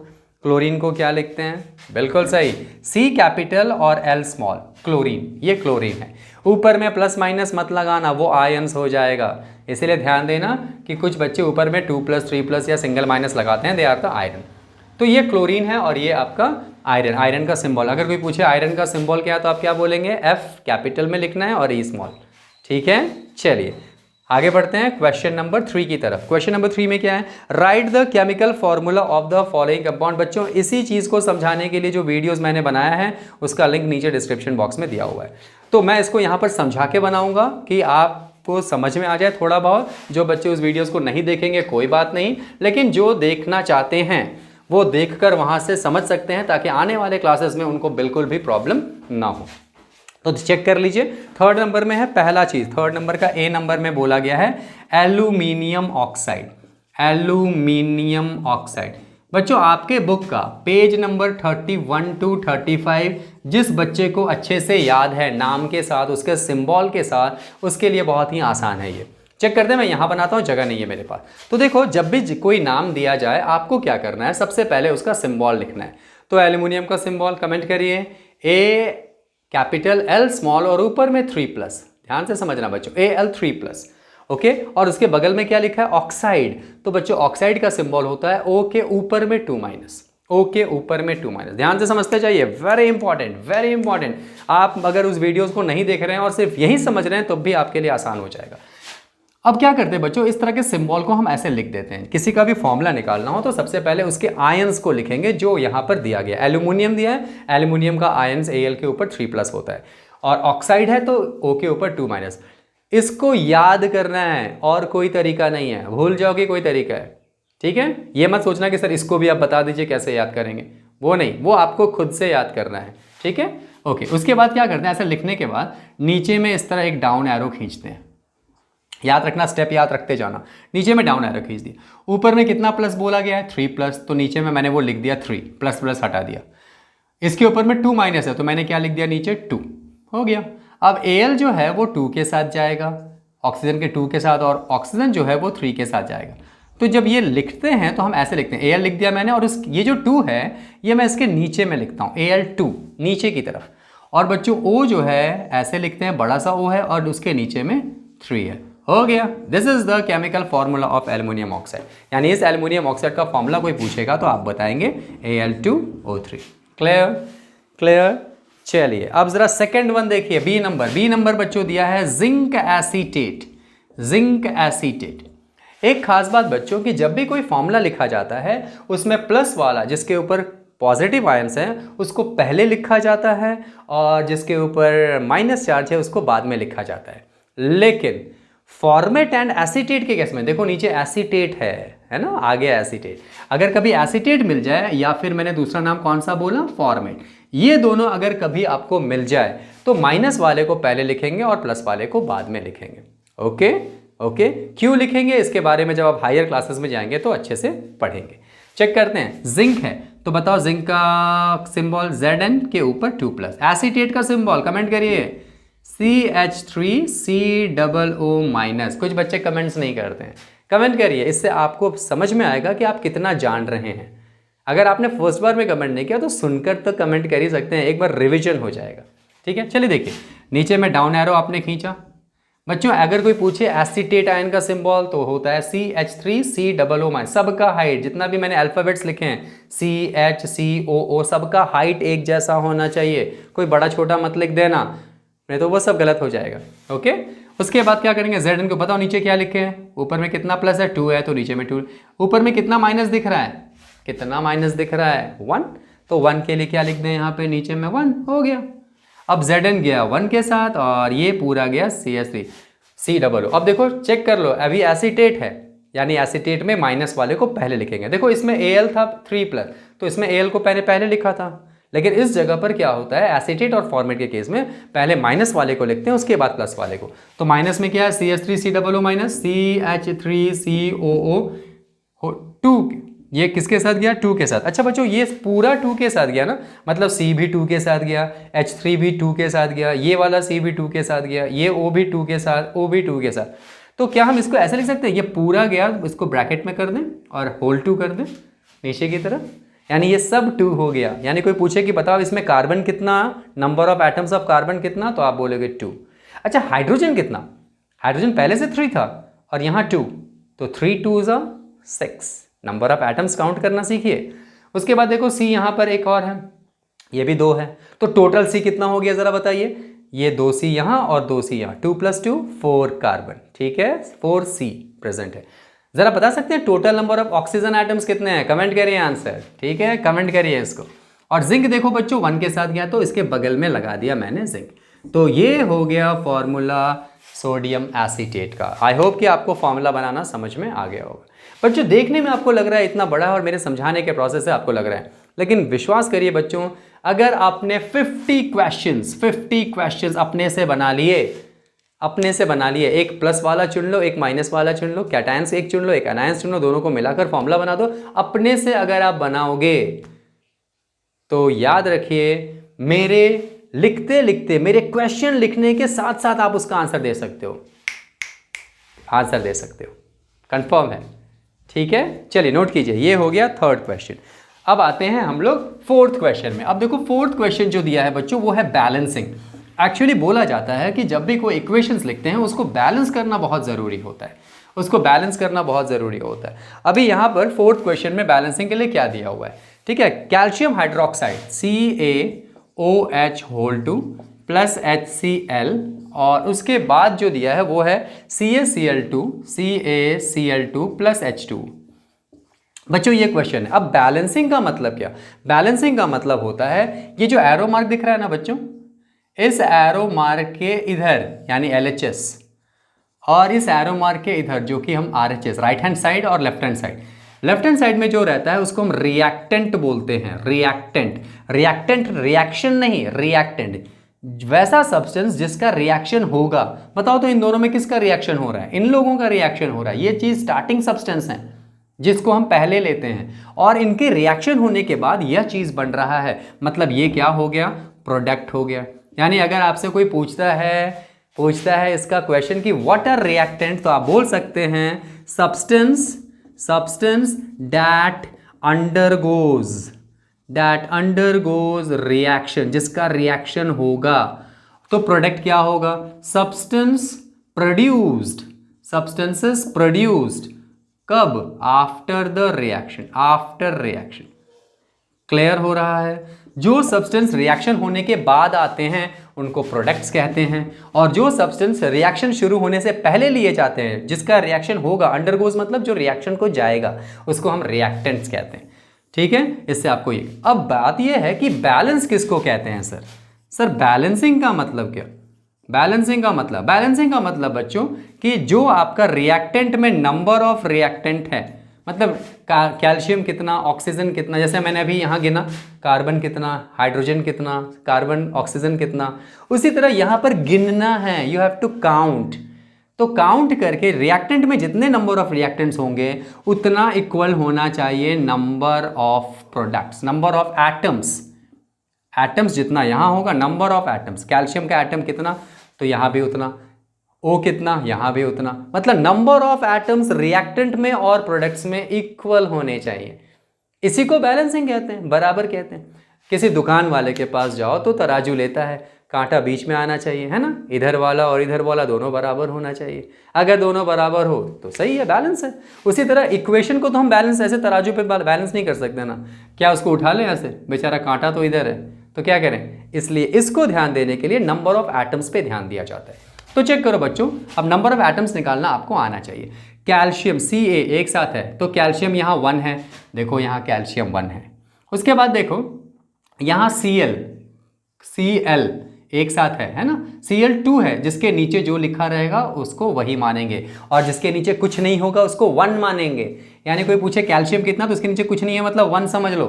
क्लोरीन को क्या लिखते हैं? बिल्कुल सही, C कैपिटल और L स्मॉल, क्लोरीन, ये क्लोरीन है। ऊपर में प्लस माइनस मत लगाना, वो आयंस हो जाएगा, इसीलिए ध्यान देना कि कुछ बच्चे ऊपर में 2+, 3+ या सिंगल माइनस लगाते हैं, दे आर द आयरन। तो ये क्लोरीन है और ये आपका आयरन। आयरन का सिंबल, अगर कोई पूछे आयरन का सिंबल क्या है तो आप क्या बोलेंगे? F कैपिटल में लिखना है और E स्मॉल। ठीक है, चलिए आगे बढ़ते हैं क्वेश्चन नंबर 3 की तरफ। क्वेश्चन नंबर 3 में क्या है? Right the chemical formula of the following compound. बच्चों इसी चीज़ को समझाने के लिए जो वीडियोस मैंने बनाया है उसका लिंक नीचे डिस्क्रिप्शन बॉक्स में दिया हुआ है। तो मैं इसको यहाँ पर समझा के बनाऊंगा कि आपको समझ में आ जाए थोड़ा बहुत। जो बच्चे उस वीडियोज़ को नहीं देखेंगे कोई बात नहीं, लेकिन जो देखना चाहते हैं वो देखकर वहाँ से समझ सकते हैं, ताकि आने वाले क्लासेस में उनको बिल्कुल भी प्रॉब्लम ना हो। तो चेक कर लीजिए, थर्ड नंबर में है पहला चीज, थर्ड नंबर का A नंबर में बोला गया है एल्यूमिनियम ऑक्साइड। एल्यूमिनियम ऑक्साइड बच्चों आपके बुक का पेज नंबर 31 to 35 जिस बच्चे को अच्छे से याद है नाम के साथ, उसके सिंबल के साथ, उसके लिए बहुत ही आसान है ये। चेक करते हैं, मैं यहाँ बनाता हूँ, जगह नहीं है मेरे पास। तो देखो, जब भी कोई नाम दिया जाए आपको क्या करना है, सबसे पहले उसका सिंबल लिखना है। तो एल्यूमिनियम का सिंबल कमेंट करिए, A कैपिटल L स्मॉल और ऊपर में 3+। ध्यान से समझना बच्चों, AL 3+। ओके, और उसके बगल में क्या लिखा है? ऑक्साइड। तो बच्चों ऑक्साइड का सिंबल होता है O के ऊपर में 2-। O के ऊपर में 2-। ध्यान से समझते जाइए, वेरी इंपॉर्टेंट, वेरी इंपॉर्टेंट। आप अगर उस वीडियोस को नहीं देख रहे हैं और सिर्फ यही समझ रहे हैं तो भी आपके लिए आसान हो जाएगा। अब क्या करते हैं बच्चों, इस तरह के सिंबल को हम ऐसे लिख देते हैं। किसी का भी फॉर्मूला निकालना हो तो सबसे पहले उसके आयंस को लिखेंगे जो यहाँ पर दिया गया। एल्यूमिनियम दिया है, एल्यूमिनियम का आयंस Al के ऊपर 3+ होता है, और ऑक्साइड है तो O के ऊपर 2-। इसको याद करना है और कोई तरीका नहीं है, भूल जाओगे कोई तरीका है। ठीक है, ये मत सोचना कि सर इसको भी आप बता दीजिए कैसे याद करेंगे, वो नहीं, वो आपको खुद से याद करना है। ठीक है, ओके। उसके बाद क्या करते हैं, ऐसा लिखने के बाद नीचे में इस तरह एक डाउन एरो खींचते हैं। याद रखना, स्टेप याद रखते जाना। नीचे में डाउन एरो खींच दिया, ऊपर में कितना प्लस बोला गया है? 3+, तो नीचे में मैंने वो लिख दिया 3, प्लस हटा दिया। इसके ऊपर में 2- है तो मैंने क्या लिख दिया नीचे? 2। हो गया। अब Al जो है वो 2 के साथ जाएगा, ऑक्सीजन के 2 के साथ, और ऑक्सीजन जो है वो 3 के साथ जाएगा। तो जब ये लिखते हैं तो हम ऐसे लिखते हैं, Al लिख दिया मैंने, और ये जो 2 है ये मैं इसके नीचे में लिखता हूँ, Al2 नीचे की तरफ। और बच्चों O जो है ऐसे लिखते हैं, बड़ा सा O है और उसके नीचे में 3 है। हो गया, this is the chemical formula of aluminium oxide. यानी इस एल्यूमिनियम ऑक्साइड का फॉर्मूला कोई पूछेगा तो आप बताएंगे Al2O3। Clear, clear. चलिए अब जरा सेकंड वन देखिए, बी नंबर बच्चों दिया है जिंक एसीटेट। Zinc acetate. एक खास बात बच्चों कि जब भी कोई फॉर्मूला लिखा जाता है उसमें प्लस वाला जिसके ऊपर पॉजिटिव आयंस है उसको पहले लिखा जाता है, और जिसके ऊपर माइनस चार्ज है उसको बाद में लिखा जाता है। लेकिन फॉर्मेट एंड एसीटेट के केस में देखो, नीचे एसीटेट है ना, आगे एसीटेट। अगर कभी एसीटेट मिल जाए, या फिर मैंने दूसरा नाम कौन सा बोला? फॉर्मेट। ये दोनों अगर कभी आपको मिल जाए तो माइनस वाले को पहले लिखेंगे और प्लस वाले को बाद में लिखेंगे। ओके ओके, क्यों लिखेंगे इसके बारे में जब आप हायर क्लासेस में जाएंगे तो अच्छे से पढ़ेंगे। चेक करते हैं, जिंक है तो बताओ जिंक का सिंबल Zn के ऊपर 2+। एसीटेट का सिंबल कमेंट करिए, CH3COO-। कुछ बच्चे कमेंट्स नहीं करते हैं, कमेंट करिए, इससे आपको समझ में आएगा कि आप कितना जान रहे हैं। अगर आपने फर्स्ट बार में कमेंट नहीं किया तो सुनकर तो कमेंट कर ही सकते हैं, एक बार रिवीजन हो जाएगा। ठीक है, चलिए देखिए, नीचे में डाउन एरो आपने खींचा, बच्चों अगर कोई पूछे एसीटेट आयन का सिंबल तो होता है CH3COO-, सबका हाइट, जितना भी मैंने अल्फाबेट्स लिखे हैं CHCOO, सबका हाइट एक जैसा होना चाहिए, कोई बड़ा छोटा मत लिख देना, नहीं तो वो सब गलत हो जाएगा। ओके, उसके बाद क्या करेंगे, Zn को बताओ नीचे क्या लिखे हैं, ऊपर में कितना प्लस है 2 है तो नीचे में 2, ऊपर में कितना माइनस दिख रहा है, कितना माइनस दिख रहा है 1, तो 1 के लिए क्या लिख दें यहाँ पे, नीचे में 1 हो गया। अब Zn गया 1 के साथ और ये पूरा गया CH3COO। अब देखो चेक कर लो, अभी एसीटेट है, यानी एसीटेट में माइनस वाले को पहले लिखेंगे। देखो इसमें Al था 3+, तो इसमें Al को पहले लिखा था, लेकिन इस जगह पर क्या होता है, एसीटेट और फॉर्मेट के केस में पहले माइनस वाले को लिखते हैं उसके बाद प्लस वाले को। तो माइनस में क्या है, CH3COO माइनस CH3COO 2, ये किसके साथ गया 2 के साथ। अच्छा बच्चों ये पूरा 2 के साथ गया ना, मतलब C भी 2 के साथ गया, H3 भी 2 के साथ गया, ये वाला C भी 2 के साथ गया, ये O भी 2 के साथ, O भी 2 के साथ। तो क्या हम इसको ऐसे लिख सकते हैं, ये पूरा गया, इसको ब्रैकेट में कर दें और होल 2 कर दें नीचे की तरफ, यानी ये सब 2 हो गया। यानी कोई पूछे कि बताओ इसमें कार्बन कितना, number of atoms of carbon कितना, तो आप बोलोगे 2। अच्छा हाइड्रोजन कितना, हाइड्रोजन पहले से 3 था और यहाँ 2, तो 3 2s are 6, number of atoms count करना सीखिए। उसके बाद देखो C यहाँ पर एक और है, ये भी 2 है, तो टोटल C कितना हो गया ज़रा बताइए, ये 2C यहाँ और 2C यहाँ, 2 + 2 4 कार्बन, ठीक है 4C प्रेजेंट है। ज़रा बता सकते हैं total number of oxygen atoms कितने हैं, कमेंट करिए आंसर, ठीक है कमेंट करिए इसको। और जिंक देखो बच्चों 1 के साथ गया तो इसके बगल में लगा दिया मैंने जिंक। तो ये हो गया फॉर्मूला सोडियम एसीटेट का। आई होप कि आपको फॉर्मूला बनाना समझ में आ गया होगा। बच्चों देखने में आपको लग रहा है इतना बड़ा है और मेरे समझाने के प्रोसेस से आपको लग रहा है, लेकिन विश्वास करिए बच्चों, अगर आपने 50 क्वेश्चंस अपने से बना लिए, एक प्लस वाला चुन लो, एक माइनस वाला चुन लो, कैटायंस एक चुन लो, एक एनायंस चुन लो, दोनों को मिलाकर फॉर्मूला बना दो, अपने से अगर आप बनाओगे तो याद रखिए मेरे लिखते लिखते, मेरे क्वेश्चन लिखने के साथ साथ आप उसका आंसर दे सकते हो, कंफर्म है, ठीक है। चलिए नोट कीजिए, ये हो गया 3rd क्वेश्चन। अब आते हैं हम लोग 4th क्वेश्चन में। अब देखो 4th क्वेश्चन जो दिया है बच्चों वो है बैलेंसिंग। एक्चुअली बोला जाता है कि जब भी कोई इक्वेशंस लिखते हैं उसको बैलेंस करना बहुत ज़रूरी होता है, अभी यहाँ पर 4th क्वेश्चन में बैलेंसिंग के लिए क्या दिया हुआ है, ठीक है, calcium hydroxide CaOH2 plus HCl, और उसके बाद जो दिया है वो है CaCl2 प्लस H2। बच्चों ये क्वेश्चन है। अब बैलेंसिंग का मतलब क्या, बैलेंसिंग का मतलब होता है ये जो एरो मार्क दिख रहा है ना बच्चों, इस एरो मार्क के इधर यानी LHS और इस एरो मार्क के इधर जो कि हम RHS, राइट हैंड साइड और लेफ्ट हैंड साइड में जो रहता है उसको हम रिएक्टेंट बोलते हैं। रिएक्टेंट रिएक्शन नहीं, रिएक्टेंट वैसा सब्सटेंस जिसका रिएक्शन होगा। बताओ तो इन दोनों में किसका रिएक्शन हो रहा है, इन लोगों का रिएक्शन हो रहा है। ये चीज स्टार्टिंग सब्सटेंस है जिसको हम पहले लेते हैं और इनके रिएक्शन होने के बाद यह चीज बन रहा है, मतलब ये क्या हो गया, प्रोडक्ट हो गया। यानी अगर आपसे कोई पूछता है इसका क्वेश्चन कि व्हाट आर रिएक्टेंट, तो आप बोल सकते हैं सब्सटेंस दैट अंडरगोज रिएक्शन, जिसका रिएक्शन होगा। तो प्रोडक्ट क्या होगा, सब्सटेंसेस प्रोड्यूस्ड कब, आफ्टर रिएक्शन। क्लियर हो रहा है। जो सब्सटेंस रिएक्शन होने के बाद आते हैं उनको प्रोडक्ट्स कहते हैं, और जो सब्सटेंस रिएक्शन शुरू होने से पहले लिए जाते हैं, जिसका रिएक्शन होगा, अंडरगोज मतलब जो रिएक्शन को जाएगा, उसको हम रिएक्टेंट्स कहते हैं, ठीक है। इससे आपको ये, अब बात यह है कि बैलेंस किसको कहते हैं सर बैलेंसिंग का मतलब क्या, बैलेंसिंग का मतलब बच्चों कि जो आपका रिएक्टेंट में नंबर ऑफ रिएक्टेंट है, मतलब कैल्शियम कितना, ऑक्सीजन कितना, जैसे मैंने अभी यहाँ गिना, कार्बन कितना, हाइड्रोजन कितना, कार्बन ऑक्सीजन कितना, उसी तरह यहाँ पर गिनना है, यू हैव टू काउंट। तो काउंट करके रिएक्टेंट में जितने नंबर ऑफ रिएक्टेंट्स होंगे उतना इक्वल होना चाहिए number of products, number of atoms जितना यहाँ होगा, नंबर ऑफ एटम्स, कैल्शियम का एटम कितना तो यहाँ भी उतना, O कितना यहाँ भी उतना, मतलब नंबर ऑफ एटम्स रिएक्टेंट में और प्रोडक्ट्स में इक्वल होने चाहिए। इसी को बैलेंसिंग कहते हैं, बराबर कहते हैं। किसी दुकान वाले के पास जाओ तो तराजू लेता है, कांटा बीच में आना चाहिए, है ना, इधर वाला और इधर वाला दोनों बराबर होना चाहिए। अगर दोनों बराबर हो तो सही है, बैलेंस है। उसी तरह इक्वेशन को तो हम बैलेंस ऐसे तराजू पे बैलेंस नहीं कर सकते ना, क्या उसको उठा लें ऐसे, बेचारा कांटा तो इधर है, तो क्या करें, इसलिए इसको ध्यान देने के लिए नंबर ऑफ एटम्स पे ध्यान दिया जाता है। तो चेक करो बच्चों, अब नंबर ऑफ एटम्स निकालना आपको आना चाहिए। कैल्शियम Ca एक साथ है तो कैल्शियम यहाँ 1 है, देखो यहाँ कैल्शियम 1 है। उसके बाद देखो यहाँ Cl एक साथ है ना, Cl2 है, जिसके नीचे जो लिखा रहेगा उसको वही मानेंगे, और जिसके नीचे कुछ नहीं होगा उसको 1 मानेंगे। यानी कोई पूछे कैल्शियम कितना तो उसके नीचे कुछ नहीं है मतलब 1 समझ लो।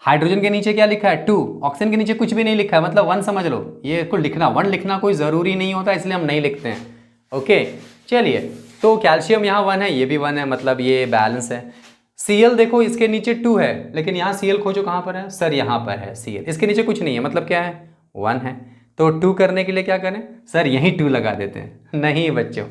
हाइड्रोजन के नीचे क्या लिखा है 2, ऑक्सीजन के नीचे कुछ भी नहीं लिखा है मतलब 1 समझ लो। ये को लिखना 1 लिखना कोई ज़रूरी नहीं होता, इसलिए हम नहीं लिखते हैं। ओके चलिए, तो कैल्शियम यहाँ 1 है, ये भी 1 है, मतलब ये बैलेंस है। Cl देखो इसके नीचे 2 है, लेकिन यहाँ Cl खोजो कहाँ पर है सर, यहाँ पर है Cl, इसके नीचे कुछ नहीं है मतलब क्या है 1 है। तो 2 करने के लिए क्या करें सर, यहीं 2 लगा देते हैं। नहीं बच्चों,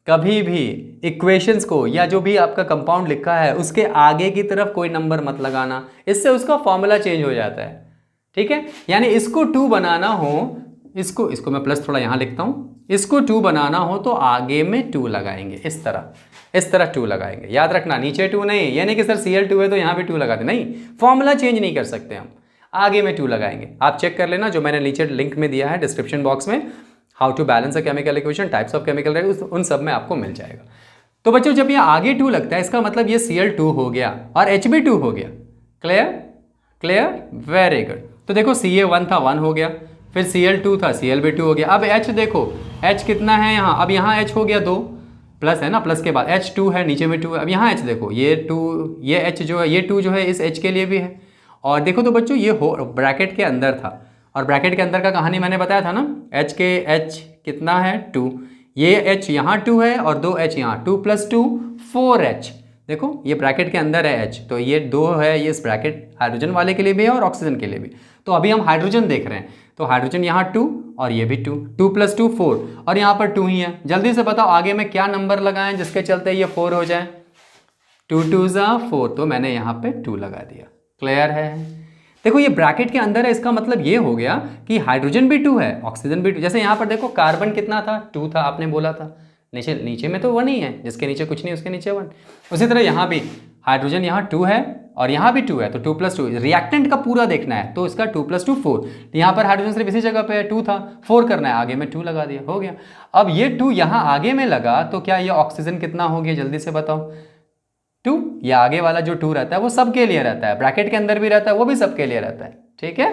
कभी भी इक्वेशंस को या जो भी आपका कंपाउंड लिखा है उसके आगे की तरफ कोई नंबर मत लगाना, इससे उसका फॉर्मूला चेंज हो जाता है। ठीक है, यानी इसको 2 बनाना हो, इसको मैं प्लस थोड़ा यहाँ लिखता हूँ, इसको 2 बनाना हो तो आगे में 2 लगाएंगे, इस तरह 2 लगाएंगे। याद रखना नीचे 2 नहीं, यानी कि सर Cl2 है तो यहाँ भी 2 लगा दे, नहीं, फॉर्मूला चेंज नहीं कर सकते हम, आगे में 2 लगाएंगे। आप चेक कर लेना, जो मैंने नीचे लिंक में दिया है डिस्क्रिप्शन बॉक्स में, how to balance a chemical equation, types of chemical reaction, उन सब में आपको मिल जाएगा। तो बच्चों जब ये आगे 2 लगता है इसका मतलब ये Cl2 हो गया और H भी 2 हो गया। Clear, very good. तो देखो Ca1 था 1 हो गया, फिर Cl2 था Cl भी 2 हो गया। अब H देखो, H कितना है यहाँ, अब यहाँ H हो गया 2, प्लस है ना, प्लस के बाद H2 है, नीचे में 2 है। अब यहाँ H देखो, ये 2, ये H जो है, ये 2 जो है इस H के लिए भी है। और देखो तो बच्चों ये हो ब्रैकेट के अंदर था, और ब्रैकेट के अंदर का कहानी मैंने बताया था ना, H कितना है 2, ये H यहाँ 2 है और 2 H यहाँ, 2 + 2 4H। देखो ये ब्रैकेट के अंदर है H, तो ये 2 है, ये इस ब्रैकेट हाइड्रोजन वाले के लिए भी है और ऑक्सीजन के लिए भी। तो अभी हम हाइड्रोजन देख रहे हैं, तो हाइड्रोजन यहाँ 2 और ये भी 2, 2 + 2 4, और यहाँ पर 2 ही है। जल्दी से बताओ आगे में क्या नंबर लगाएं जिसके चलते ये 4 हो जाए, 2 × 2 = 4, तो मैंने यहाँ पे 2 लगा दिया। क्लियर है, देखो ये ब्रैकेट के अंदर है, इसका मतलब ये हो गया कि हाइड्रोजन भी 2 है, ऑक्सीजन भी 2। जैसे यहाँ पर देखो कार्बन कितना था 2 था, आपने बोला था, नीचे में तो 1 ही है, जिसके नीचे कुछ नहीं उसके नीचे 1। उसी तरह यहाँ भी हाइड्रोजन यहाँ 2 है और यहाँ भी 2 है, तो 2 + 2 रिएक्टेंट का पूरा देखना है, तो इसका 2 + 2 4। यहाँ पर हाइड्रोजन सिर्फ इसी जगह पे है, 2 था, 4 करना है, आगे में 2 लगा दिया, हो गया। अब ये 2 यहाँ आगे में लगा तो क्या ये ऑक्सीजन कितना हो गया, जल्दी से बताओ। 2, ये आगे वाला जो 2 रहता है वो सबके लिए रहता है, ब्रैकेट के अंदर भी रहता है, वो भी सबके लिए रहता है। ठीक है,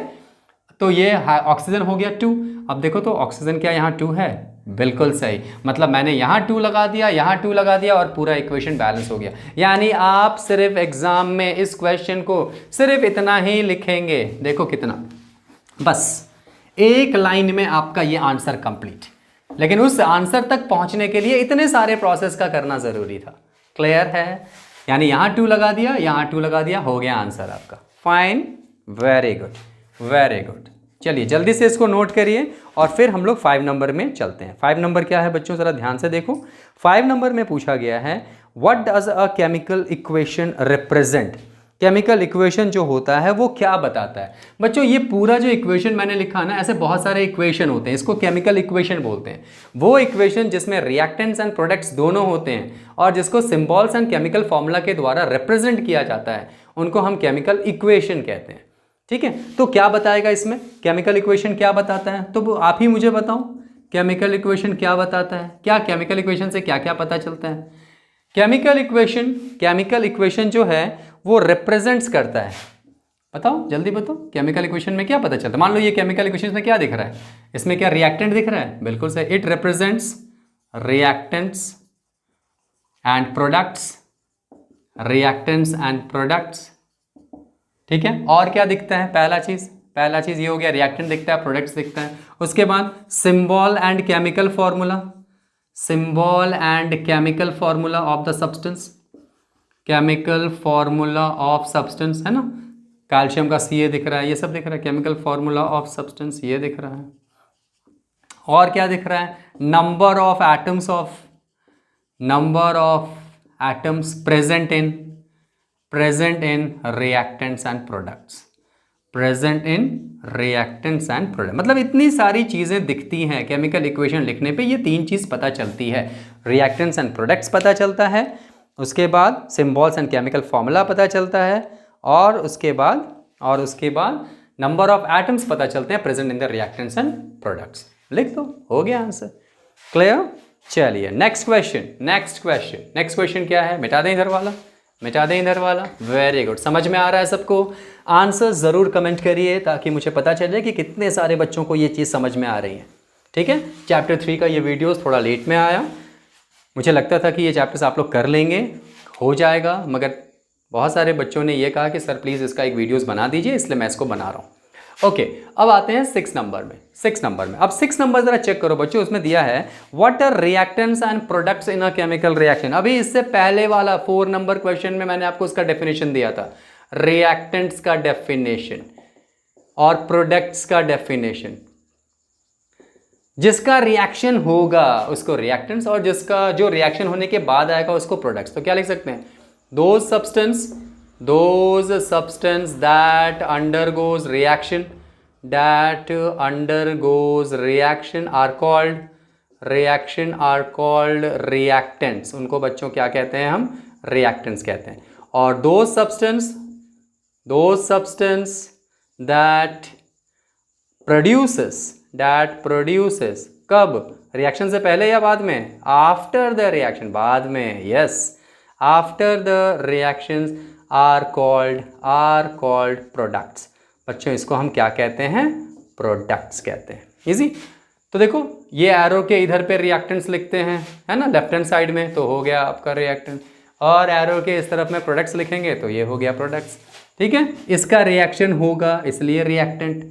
तो ये ऑक्सीजन हो गया 2। अब देखो तो ऑक्सीजन क्या यहाँ 2 है, बिल्कुल सही, मतलब मैंने यहाँ 2 लगा दिया, यहाँ 2 लगा दिया और पूरा इक्वेशन बैलेंस हो गया। यानी आप सिर्फ एग्जाम में इस क्वेश्चन को सिर्फ इतना ही लिखेंगे, देखो कितना, बस एक लाइन में आपका ये आंसर कंप्लीट। लेकिन उस आंसर तक पहुंचने के लिए इतने सारे प्रोसेस का करना जरूरी था। क्लियर है, यानी यहाँ 2 लगा दिया, यहाँ 2 लगा दिया, हो गया आंसर आपका। Fine, very good. चलिए जल्दी से इसको नोट करिए और फिर हम लोग 5 नंबर में चलते हैं। 5 नंबर क्या है बच्चों, ज़रा ध्यान से देखो। 5 नंबर में पूछा गया है what does a chemical equation represent. Chemical equation जो होता है वो क्या बताता है। बच्चों ये पूरा जो इक्वेशन मैंने लिखा है ना, ऐसे बहुत सारे इक्वेशन होते हैं, इसको केमिकल इक्वेशन बोलते हैं। वो इक्वेशन जिसमें रिएक्टेंट्स एंड प्रोडक्ट्स दोनों होते हैं और जिसको सिंबल्स एंड केमिकल फॉर्मूला के द्वारा रिप्रेजेंट किया जाता है, उनको हम केमिकल इक्वेशन कहते हैं। ठीक है, तो क्या बताएगा इसमें, केमिकल इक्वेशन क्या बताता है, तो आप ही मुझे बताओ केमिकल इक्वेशन क्या बताता है, क्या केमिकल इक्वेशन से क्या क्या पता चलता है। केमिकल इक्वेशन जो है वो रिप्रेजेंट्स करता है, बताओ जल्दी बताओ, केमिकल इक्वेशन में क्या पता चलता है। मान लो ये केमिकल इक्वेशन में क्या दिख रहा है, इसमें क्या रिएक्टेंट दिख रहा है, बिल्कुल सही, it represents reactants and products. ठीक है, और क्या दिखता है, पहला चीज ये हो गया, रिएक्टेंट दिखता है, प्रोडक्ट्स दिखता है। उसके बाद symbol and chemical formula of the substance, chemical formula of substance है ना, कैल्शियम का Ca दिख रहा है, ये सब दिख रहा है, केमिकल फॉर्मूला ऑफ सब्सटेंस ये दिख रहा है। और क्या दिख रहा है, number of atoms present in reactants and products. Present in reactants and product. मतलब इतनी सारी चीज़ें दिखती हैं केमिकल इक्वेशन लिखने पे, ये तीन चीज़ पता चलती है। रिएक्टेंट्स एंड प्रोडक्ट्स पता चलता है, उसके बाद सिम्बॉल्स एंड केमिकल फॉर्मूला पता चलता है, और उसके बाद नंबर ऑफ एटम्स पता चलते हैं present in the reactants and products. लिख दो, हो गया आंसर। क्लियर? चलिए नेक्स्ट क्वेश्चन क्या है? मिटा दें इधर वाला। वेरी गुड, समझ में आ रहा है सबको? आंसर ज़रूर कमेंट करिए ताकि मुझे पता चले कि कितने सारे बच्चों को ये चीज़ समझ में आ रही है। ठीक है, चैप्टर 3 का ये वीडियोस थोड़ा लेट में आया। मुझे लगता था कि ये चैप्टर्स आप लोग कर लेंगे, हो जाएगा, मगर बहुत सारे बच्चों ने ये कहा कि सर प्लीज़ इसका एक वीडियोस बना दीजिए, इसलिए मैं इसको बना रहा हूँ। ओके, अब आते हैं 6 नंबर में। अब 6 नंबर ज़रा चेक करो बच्चों, उसमें दिया है what are reactants and products in a chemical reaction. अभी इससे पहले वाला 4 नंबर क्वेश्चन में मैंने आपको उसका डेफिनेशन दिया था, रिएक्टेंट्स का डेफिनेशन और प्रोडक्ट्स का डेफिनेशन। जिसका रिएक्शन होगा उसको रिएक्टेंट्स, और जिसका जो रिएक्शन होने के बाद आएगा उसको प्रोडक्ट्स। तो क्या लिख सकते हैं? those substance that undergoes reaction are called reactants। उनको बच्चों क्या कहते हैं? हम reactants कहते हैं। और those substance that produces कब? रिएक्शन से पहले या बाद में? आफ्टर द रिएक्शन, बाद में। Yes, after the reactions are called products. बच्चों इसको हम क्या कहते हैं? प्रोडक्ट्स कहते हैं। इजी। तो देखो ये एरो के इधर पे रिएक्टेंट्स लिखते हैं, है ना, लेफ्ट हैंड साइड में, तो हो गया आपका रिएक्टेंट, और एरो के इस तरफ में प्रोडक्ट्स लिखेंगे तो ये हो गया प्रोडक्ट्स। ठीक है, इसका रिएक्शन होगा इसलिए रिएक्टेंट,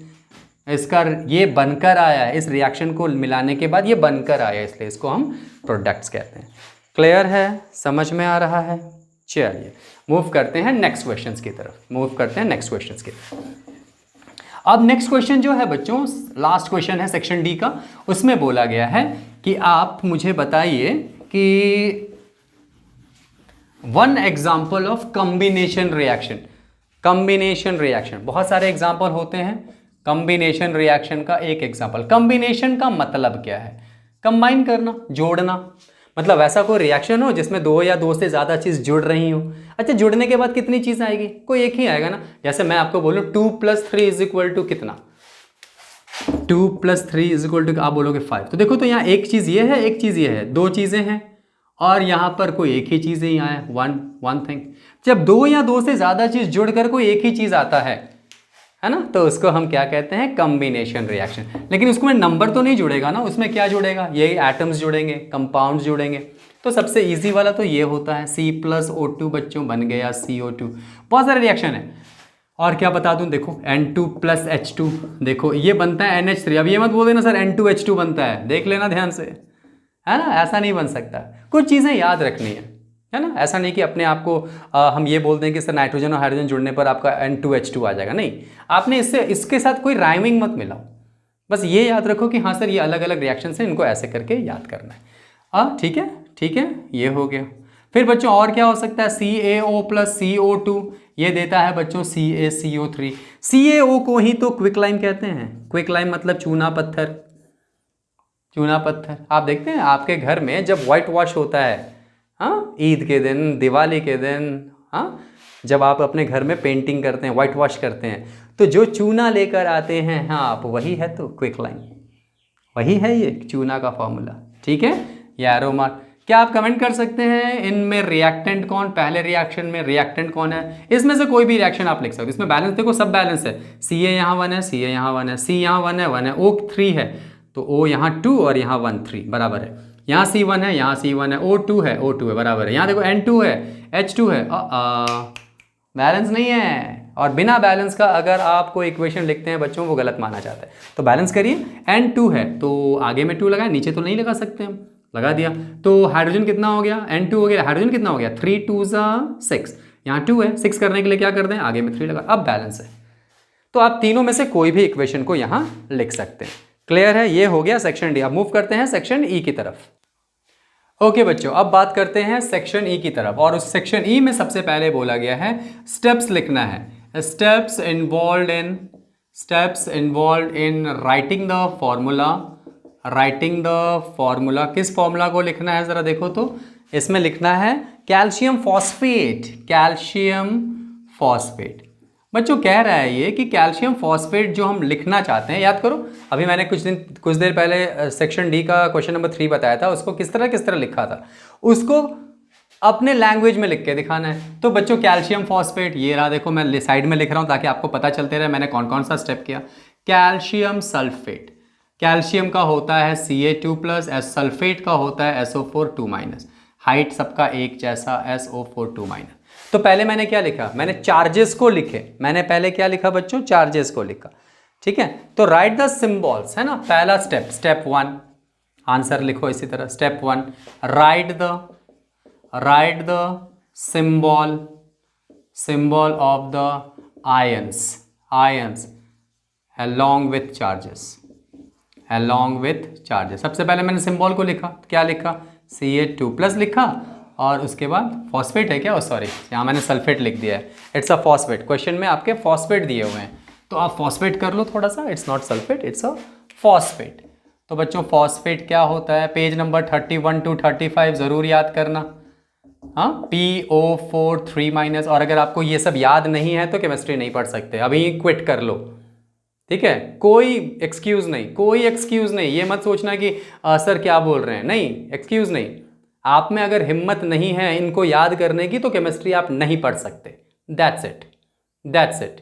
इसका ये बनकर आया है, इस रिएक्शन को मिलाने के बाद ये बनकर आया, इसलिए इसको हम प्रोडक्ट्स कहते हैं। क्लियर है? समझ में आ रहा है? चलिए मूव करते हैं नेक्स्ट क्वेश्चंस की तरफ। अब नेक्स्ट क्वेश्चन जो है बच्चों, लास्ट क्वेश्चन है सेक्शन डी का। उसमें बोला गया है कि आप मुझे बताइए कि one example of combination reaction. बहुत सारे एग्जाम्पल होते हैं, कॉम्बिनेशन रिएक्शन का एक एग्जाम्पल। कॉम्बिनेशन का मतलब क्या है? कंबाइन करना, जोड़ना। मतलब ऐसा कोई रिएक्शन हो जिसमें 2 या 2 से ज़्यादा चीज़ जुड़ रही हो। अच्छा, जुड़ने के बाद कितनी चीज़ आएगी? कोई एक ही आएगा ना। जैसे मैं आपको बोलूँ 2 + 3 = कितना? 2 + 3 = आप बोलोगे 5। तो देखो, तो यहाँ एक चीज़ ये है, एक चीज़ ये है, 2 चीज़ें हैं, और यहाँ पर कोई एक ही चीज़ ही आया, वन थिंग। जब 2 या 2 से ज़्यादा चीज़ जुड़कर कोई एक ही चीज़ आता है ना, तो उसको हम क्या कहते हैं? Combination reaction. लेकिन उसमें नंबर तो नहीं जुड़ेगा ना, उसमें क्या जुड़ेगा? यही एटम्स जुड़ेंगे, कंपाउंड्स जुड़ेंगे। तो सबसे इजी वाला तो ये होता है, C+O2 बच्चों बन गया CO2। बहुत सारे रिएक्शन है, और क्या बता दूं, देखो N2 + H2, देखो ये बनता है NH3। अब ये मत बोल देना सर N2H2 बनता है, देख लेना ध्यान से, है ना, ऐसा नहीं बन सकता। कुछ चीज़ें याद रखनी है ना। ऐसा नहीं कि अपने आप को हम ये बोल दें कि सर नाइट्रोजन और हाइड्रोजन जुड़ने पर आपका N2H2 आ जाएगा। नहीं, आपने इसके साथ कोई राइमिंग मत मिलाओ। बस ये याद रखो कि हाँ सर ये अलग अलग रिएक्शन है, इनको ऐसे करके याद करना है। ठीक है, ये हो गया। फिर बच्चों और क्या हो सकता है? CaO + CO2, ये देता है बच्चों CaCO3। CaO को ही तो क्विकलाइम कहते हैं। क्विकलाइम मतलब चूना पत्थर। आप देखते हैं आपके घर में जब वाइट वॉश होता है, हाँ, ईद के दिन, दिवाली के दिन, हाँ, जब आप अपने घर में पेंटिंग करते हैं, वाइट वॉश करते हैं, तो जो चूना लेकर आते हैं, हाँ, आप वही है तो क्विकलाइम, वही है ये चूना का फॉर्मूला। ठीक है, ये एरो मार्क। क्या आप कमेंट कर सकते हैं इनमें रिएक्टेंट कौन? पहले रिएक्शन में रिएक्टेंट कौन है? इसमें से कोई भी रिएक्शन आप लिख सकते हो। इसमें बैलेंस देखो, सब बैलेंस है। Ca यहाँ 1 है, Ca यहाँ 1 है, C यहाँ 1 है, O 3 है, तो O यहाँ 2 और यहाँ 1 3 बराबर है। यहाँ C1 है, यहाँ C1 है, O2 है बराबर है। यहाँ देखो N2 है, H2 है, बैलेंस नहीं है। और बिना बैलेंस का अगर आप कोई इक्वेशन लिखते हैं बच्चों, वो गलत माना जाता है। तो बैलेंस करिए। N2 है तो आगे में 2 लगाए, नीचे तो नहीं लगा सकते हम, लगा दिया। तो हाइड्रोजन कितना हो गया? N2 हो गया। हाइड्रोजन कितना हो गया? 3 × 2 = 6। यहाँ 2 है, 6 करने के लिए क्या कर दें? आगे में 3 लगा, अब बैलेंस है। तो आप तीनों में से कोई भी इक्वेशन को यहाँ लिख सकते हैं। क्लियर है? ये हो गया सेक्शन डी। अब मूव करते हैं सेक्शन ई की तरफ। ओके बच्चों, अब बात करते हैं सेक्शन ई की तरफ। और उस सेक्शन ई में सबसे पहले बोला गया है स्टेप्स लिखना है। steps involved in writing the formula। किस फॉर्मूला को लिखना है ज़रा देखो तो, इसमें लिखना है कैल्शियम फॉस्फेट। बच्चों कह रहा है ये कि कैल्शियम फॉस्फेट जो हम लिखना चाहते हैं, याद करो अभी मैंने कुछ देर पहले सेक्शन डी का क्वेश्चन नंबर 3 बताया था, उसको किस तरह लिखा था, उसको अपने लैंग्वेज में लिख के दिखाना है। तो बच्चों कैल्शियम फॉस्फेट ये रहा, देखो मैं साइड में लिख रहा हूँ ताकि आपको पता चलते रहे मैंने कौन कौन सा स्टेप किया। कैल्शियम सल्फेट, कैल्शियम का होता है Ca2+, सल्फेट का होता है SO4 2-, हाइट सबका एक जैसा SO4 2-। तो पहले मैंने क्या लिखा, मैंने चार्जेस को लिखे, मैंने पहले क्या लिखा बच्चों, चार्जेस को लिखा, ठीक है। तो राइट द सिंबल्स है ना, पहला स्टेप 1, आंसर लिखो इसी तरह। Step 1, right the symbol of the ions along with charges। सबसे पहले मैंने सिंबल को लिखा, क्या लिखा, Ca2+ लिखा, और उसके बाद फॉस्फेट है क्या, सॉरी यहाँ मैंने सल्फेट लिख दिया है, इट्स अ फॉस्फेट। क्वेश्चन में आपके फॉस्फेट दिए हुए हैं तो आप फॉस्फेट कर लो थोड़ा सा, it's not sulphate, it's a phosphate. तो बच्चों फॉस्फेट क्या होता है, पेज नंबर 31 to 35 ज़रूर याद करना, हाँ, PO4 3-। और अगर आपको ये सब याद नहीं है तो केमिस्ट्री नहीं पढ़ सकते, अभी क्विट कर लो, ठीक है। कोई एक्सक्यूज़ नहीं, ये मत सोचना कि सर क्या बोल रहे हैं, नहीं, एक्सक्यूज़ नहीं। आप में अगर हिम्मत नहीं है इनको याद करने की तो केमिस्ट्री आप नहीं पढ़ सकते, दैट्स इट।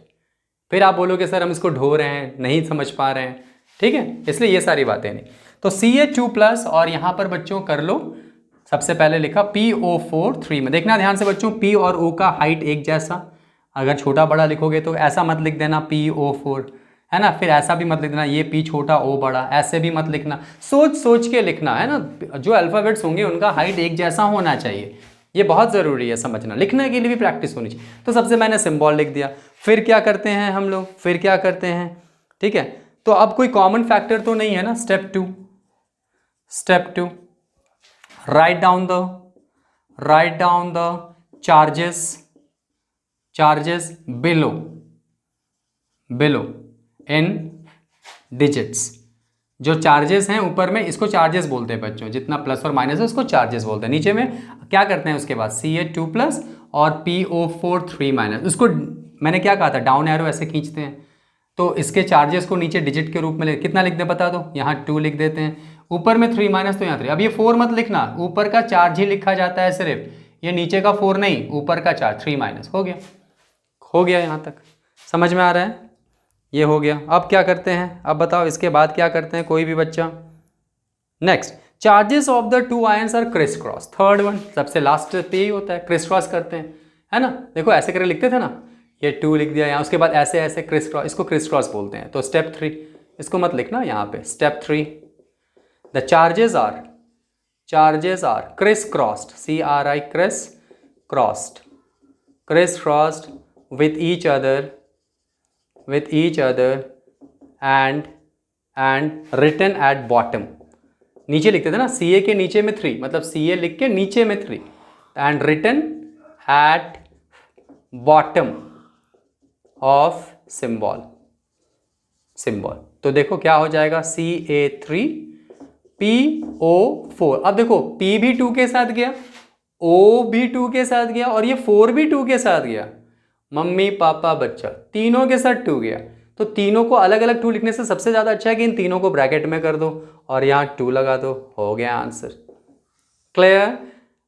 फिर आप बोलोगे सर हम इसको ढो रहे हैं, नहीं समझ पा रहे हैं, ठीक है, इसलिए ये सारी बातें नहीं। तो Ca2+, और यहाँ पर बच्चों कर लो, सबसे पहले लिखा PO4 3 में। देखना ध्यान से बच्चों, P और O का हाइट एक जैसा, अगर छोटा बड़ा लिखोगे तो ऐसा मत लिख देना PO4, है ना, फिर ऐसा भी मत लिखना ये P छोटा O बड़ा, ऐसे भी मत लिखना, सोच के लिखना, है ना। जो अल्फ़ाबेट्स होंगे उनका हाइट एक जैसा होना चाहिए, ये बहुत ज़रूरी है समझना, लिखने के लिए भी प्रैक्टिस होनी चाहिए। तो सबसे मैंने सिंबल लिख दिया, फिर क्या करते हैं हम लोग, ठीक है। तो अब कोई कॉमन फैक्टर तो नहीं है ना। Step two, write down the charges below in digits. जो चार्जेस हैं ऊपर में, इसको चार्जेस बोलते हैं बच्चों, जितना प्लस और माइनस है उसको चार्जेस बोलते हैं। नीचे में क्या करते हैं उसके बाद, Ca2+ और PO4 3-। उसको मैंने क्या कहा था, डाउन एरो ऐसे खींचते हैं, तो इसके चार्जेस को नीचे डिजिट के रूप में कितना लिख दे बता दो, यहाँ 2 लिख देते हैं, ऊपर में 3- तो यहाँ 3। अब ये 4 मत लिखना, ऊपर का चार्ज ही लिखा जाता है सिर्फ, ये नीचे का 4 नहीं, ऊपर का चार्ज 3- हो गया यहाँ तक समझ में आ रहा है, ये हो गया। अब क्या करते हैं, अब बताओ इसके बाद क्या करते हैं कोई भी बच्चा। Next, charges of the 2 ions are criss cross. Third one, सबसे लास्ट पे ही होता है, क्रिस क्रॉस करते हैं, है ना। देखो ऐसे करके लिखते थे ना, ये 2 लिख दिया यहाँ, उसके बाद ऐसे क्रिस क्रॉस, इसको क्रिस क्रॉस बोलते हैं। तो स्टेप 3, इसको मत लिखना यहाँ पे। Step 3, the charges are criss crossed, CRI criss crossed with each other and written at bottom। नीचे लिखते थे ना, Ca के नीचे में 3, मतलब Ca लिख के नीचे में 3, and written at bottom of symbol। तो देखो क्या हो जाएगा, Ca3PO4। अब देखो P भी 2 के साथ गया, O भी 2 के साथ गया, और ये 4 भी 2 के साथ गया, मम्मी पापा बच्चा तीनों के साथ 2 गया। तो तीनों को अलग अलग 2 लिखने से सबसे ज़्यादा अच्छा है कि इन तीनों को ब्रैकेट में कर दो और यहाँ 2 लगा दो, हो गया आंसर। क्लियर।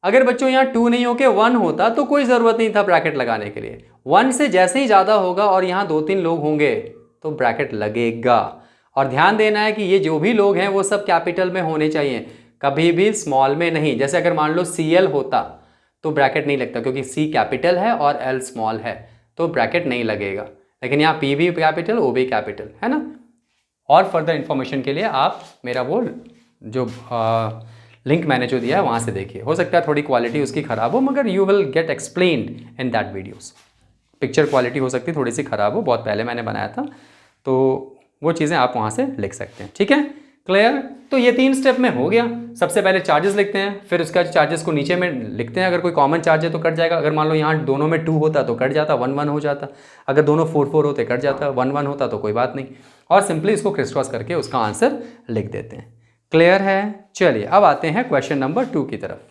अगर बच्चों यहाँ 2 नहीं होके 1 होता तो कोई ज़रूरत नहीं था ब्रैकेट लगाने के लिए। 1 से जैसे ही ज़्यादा होगा और यहाँ 2-3 लोग होंगे तो ब्रैकेट लगेगा। और ध्यान देना है कि ये जो भी लोग हैं वो सब कैपिटल में होने चाहिए, कभी भी स्मॉल में नहीं। जैसे अगर मान लो CL होता तो ब्रैकेट नहीं लगता, क्योंकि C कैपिटल है और L स्मॉल है तो ब्रैकेट नहीं लगेगा। लेकिन यहाँ P भी कैपिटल, O भी कैपिटल, है ना। और फर्दर इन्फॉर्मेशन के लिए आप मेरा वो जो लिंक मैंने जो दिया है वहाँ से देखिए। हो सकता है थोड़ी क्वालिटी उसकी ख़राब हो, मगर you will get explained in that videos. Picture quality हो सकती है थोड़ी सी ख़राब हो, बहुत पहले मैंने बनाया था, तो वो चीज़ें आप वहाँ से लिख सकते हैं। ठीक है, क्लियर? तो ये 3 स्टेप में हो गया। सबसे पहले चार्जेस लिखते हैं, फिर उसका चार्जेस को नीचे में लिखते हैं। अगर कोई कॉमन चार्ज है तो कट जाएगा। अगर मान लो यहाँ दोनों में 2 होता तो कट जाता, 1 1 हो जाता। अगर दोनों 4 4 होते कट जाता, 1 1 होता तो कोई बात नहीं। और सिंपली इसको क्रिस क्रॉस करके उसका आंसर लिख देते हैं। क्लियर है? चलिए अब आते हैं क्वेश्चन नंबर 2 की तरफ।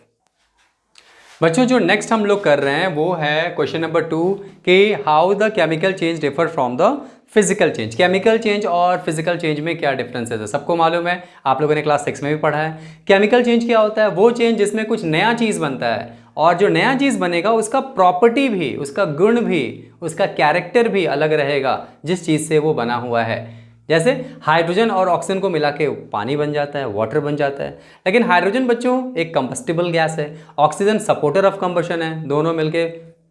बच्चों जो नेक्स्ट हम लोग कर रहे हैं वो है क्वेश्चन नंबर 2 कि how the chemical change differ from the physical change. Chemical change और फिजिकल चेंज में क्या डिफरेंसेस है सबको मालूम है, आप लोगों ने क्लास 6 में भी पढ़ा है। केमिकल चेंज क्या होता है? वो चेंज जिसमें कुछ नया चीज़ बनता है, और जो नया चीज़ बनेगा उसका प्रॉपर्टी भी, उसका गुण भी, उसका कैरेक्टर भी अलग रहेगा जिस चीज़ से वो बना हुआ है। जैसे हाइड्रोजन और ऑक्सीजन को मिला के पानी बन जाता है, वाटर बन जाता है। लेकिन हाइड्रोजन बच्चों एक कंबस्टिबल गैस है, ऑक्सीजन सपोर्टर ऑफ कंबशन है, दोनों मिलके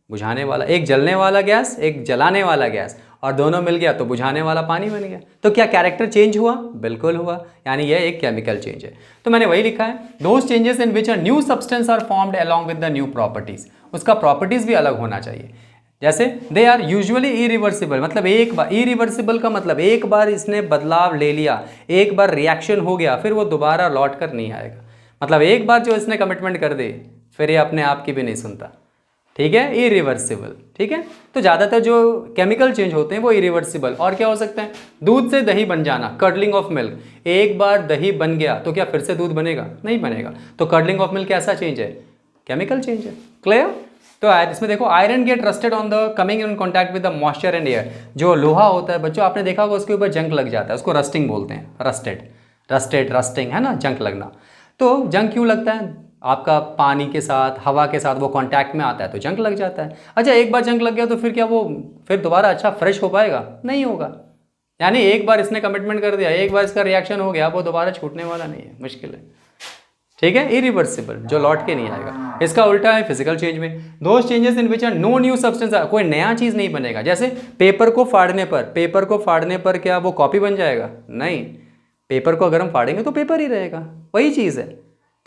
बुझाने वाला, एक जलने वाला गैस एक जलाने वाला गैस, और दोनों मिल गया तो बुझाने वाला पानी बन गया। तो क्या कैरेक्टर चेंज हुआ? बिल्कुल हुआ, यानी यह एक केमिकल चेंज है। तो मैंने वही लिखा है, those changes in which a new substance are formed along with the new properties. उसका प्रॉपर्टीज भी अलग होना चाहिए। जैसे दे आर यूजुअली इरिवर्सिबल, मतलब एक बार, इरिवर्सिबल का मतलब एक बार इसने बदलाव ले लिया, एक बार रिएक्शन हो गया, फिर वो दोबारा लौट कर नहीं आएगा। मतलब एक बार जो इसने कमिटमेंट कर दी फिर ये अपने आप की भी नहीं सुनता। ठीक है, इरिवर्सिबल। ठीक है, तो ज़्यादातर जो केमिकल चेंज होते हैं वो इरिवर्सिबल। और क्या हो सकते हैं? दूध से दही बन जाना, कर्डलिंग ऑफ मिल्क। एक बार दही बन गया तो क्या फिर से दूध बनेगा? नहीं बनेगा। तो कर्डलिंग ऑफ मिल्क कैसा चेंज है? केमिकल चेंज है। क्लियर? तो इसमें देखो, iron get rusted on the coming in contact with the moisture and air. जो लोहा होता है बच्चों, आपने देखा होगा उसके ऊपर जंग लग जाता है, उसको रस्टिंग बोलते हैं। रस्टिंग है ना, जंग लगना। तो जंग क्यों लगता है? आपका पानी के साथ, हवा के साथ वो कांटेक्ट में आता है तो जंग लग जाता है। अच्छा, एक बार जंग लग गया तो फिर क्या वो फिर दोबारा अच्छा फ्रेश हो पाएगा? नहीं होगा। यानी एक बार इसने कमिटमेंट कर दिया, एक बार इसका रिएक्शन हो गया, वो दोबारा छूटने वाला नहीं है, मुश्किल है। ठीक है, इरिवर्सिबल, जो लौट के नहीं आएगा। इसका उल्टा है फिजिकल चेंज में, those changes in which are no new substance, कोई नया चीज नहीं बनेगा। जैसे पेपर को फाड़ने पर क्या वो कॉपी बन जाएगा? नहीं, पेपर को अगर हम फाड़ेंगे तो पेपर ही रहेगा, वही चीज है।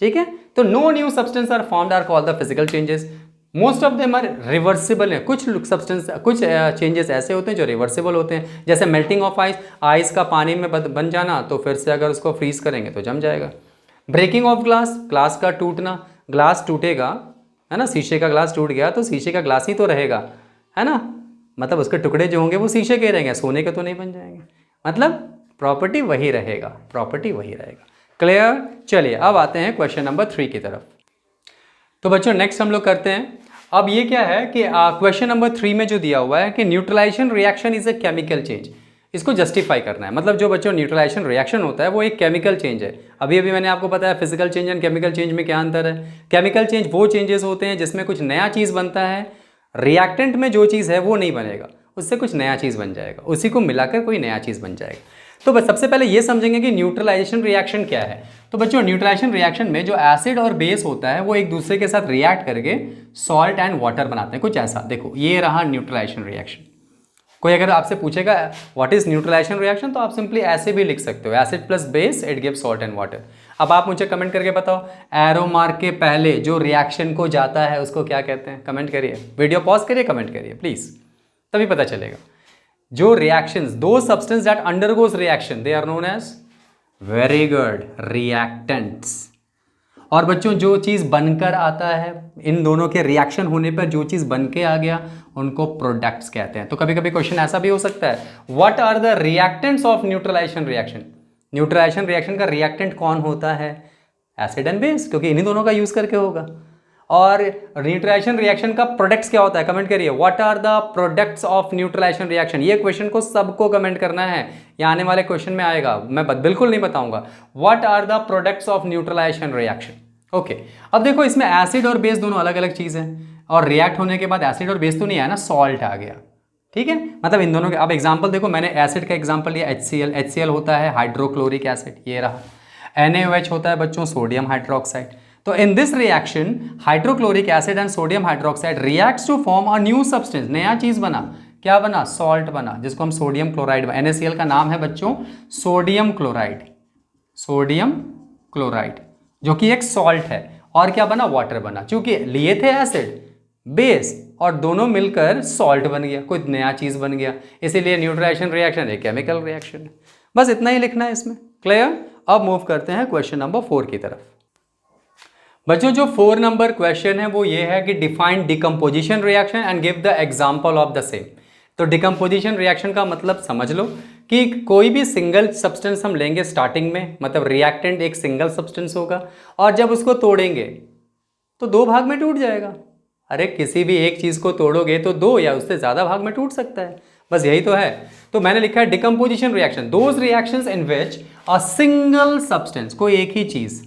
ठीक है, तो no new substance are formed are called the physical changes. Most of them are reversible है। कुछ सब्सटेंस, कुछ चेंजेस ऐसे होते हैं जो रिवर्सिबल होते हैं। जैसे मेल्टिंग ऑफ आइस, आइस का पानी में बन जाना, तो फिर से अगर उसको फ्रीज करेंगे तो जम जाएगा। ब्रेकिंग ऑफ ग्लास, ग्लास का टूटना, ग्लास टूटेगा है ना, शीशे का ग्लास टूट गया तो शीशे का ग्लास ही तो रहेगा, है ना, मतलब उसके टुकड़े जो होंगे वो शीशे के रहेंगे, सोने के तो नहीं बन जाएंगे। मतलब प्रॉपर्टी वही रहेगा, प्रॉपर्टी वही रहेगा। क्लियर? चलिए अब आते हैं क्वेश्चन नंबर 3 की तरफ। तो बच्चों नेक्स्ट हम लोग करते हैं। अब ये क्या है कि क्वेश्चन नंबर 3 में जो दिया हुआ है कि neutralisation reaction is a chemical change, इसको जस्टिफाई करना है। मतलब जो बच्चों न्यूट्रलाइजेशन रिएक्शन होता है वो एक केमिकल चेंज है। अभी मैंने आपको बताया physical change and chemical change में क्या अंतर है। केमिकल चेंज वो चेंजेस होते हैं जिसमें कुछ नया चीज़ बनता है, रिएक्टेंट में जो चीज़ है वो नहीं बनेगा, उससे कुछ नया चीज़ बन जाएगा, उसी को मिलाकर कोई नया चीज़ बन जाएगा। तो बस सबसे पहले ये समझेंगे कि न्यूट्रलाइजेशन रिएक्शन क्या है। तो बच्चों न्यूट्रलाइजेशन रिएक्शन में जो एसिड और बेस होता है वो एक दूसरे के साथ रिएक्ट करके सॉल्ट एंड वाटर बनाते हैं, कुछ ऐसा। देखो ये रहा न्यूट्रलाइजेशन रिएक्शन। कोई अगर आपसे पूछेगा व्हाट इज न्यूट्रलाइजेशन रिएक्शन, तो आप सिंपली ऐसे भी लिख सकते हो, acid plus base it gives salt and water. अब आप मुझे कमेंट करके बताओ, एरो मार्क के पहले जो रिएक्शन को जाता है उसको क्या कहते हैं? कमेंट करिए, वीडियो पॉज करिए, कमेंट करिए प्लीज, तभी पता चलेगा। जो reactions, two substance that undergoes reaction, they are known as, very good, reactants. और बच्चों जो चीज़ बनकर आता है, इन दोनों के रिएक्शन होने पर जो चीज़ बन के आ गया उनको प्रोडक्ट्स कहते हैं। तो कभी कभी क्वेश्चन ऐसा भी हो सकता है, what are the reactants of neutralization reaction. Neutralization reaction का रिएक्टेंट कौन होता है? एसिड एंड बेस, क्योंकि इन्हीं दोनों का यूज करके होगा। और न्यूट्रलाइजेशन रिएक्शन का प्रोडक्ट्स क्या होता है? कमेंट करिए, what are the products of neutralization reaction. ये क्वेश्चन को सबको कमेंट करना है, ये आने वाले क्वेश्चन में आएगा, मैं बिल्कुल नहीं बताऊंगा। What are the products of neutralization reaction. Okay, अब देखो इसमें एसिड और बेस दोनों अलग अलग चीज़ है, और रिएक्ट होने के बाद एसिड और बेस तो नहीं आया ना, सॉल्ट आ गया। ठीक है, मतलब इन दोनों के अब एग्जाम्पल देखो, मैंने एसिड का एग्जाम्पल लिया HCl। HCl होता है हाइड्रोक्लोरिक एसिड, ये रहा। NaOH होता है बच्चों सोडियम हाइड्रोक्साइड। तो in this reaction hydrochloric acid and sodium hydroxide reacts to form a new substance, नया चीज बना। क्या बना? सॉल्ट बना, जिसको हम सोडियम क्लोराइड, NaCl का नाम है बच्चों सोडियम क्लोराइड, सोडियम क्लोराइड, जो कि एक सॉल्ट है। और क्या बना? वाटर बना। चूंकि लिए थे एसिड बेस और दोनों मिलकर सॉल्ट बन गया, कोई नया चीज बन गया, इसीलिए न्यूट्रलाइजेशन रिएक्शन एक केमिकल रिएक्शन है। बस इतना ही लिखना है इसमें। क्लियर? अब मूव करते हैं क्वेश्चन नंबर 4 की तरफ। बच्चों जो 4 नंबर क्वेश्चन है वो ये है कि define decomposition reaction and give the example of the same. तो डिकम्पोजिशन रिएक्शन का मतलब समझ लो कि कोई भी सिंगल सब्सटेंस हम लेंगे स्टार्टिंग में, मतलब रिएक्टेंट एक सिंगल सब्सटेंस होगा, और जब उसको तोड़ेंगे तो 2 भाग में टूट जाएगा। अरे किसी भी एक चीज़ को तोड़ोगे तो 2 या उससे ज़्यादा भाग में टूट सकता है, बस यही तो है। तो मैंने लिखा है decomposition reaction, those reactions in which a single substance, कोई एक ही चीज़,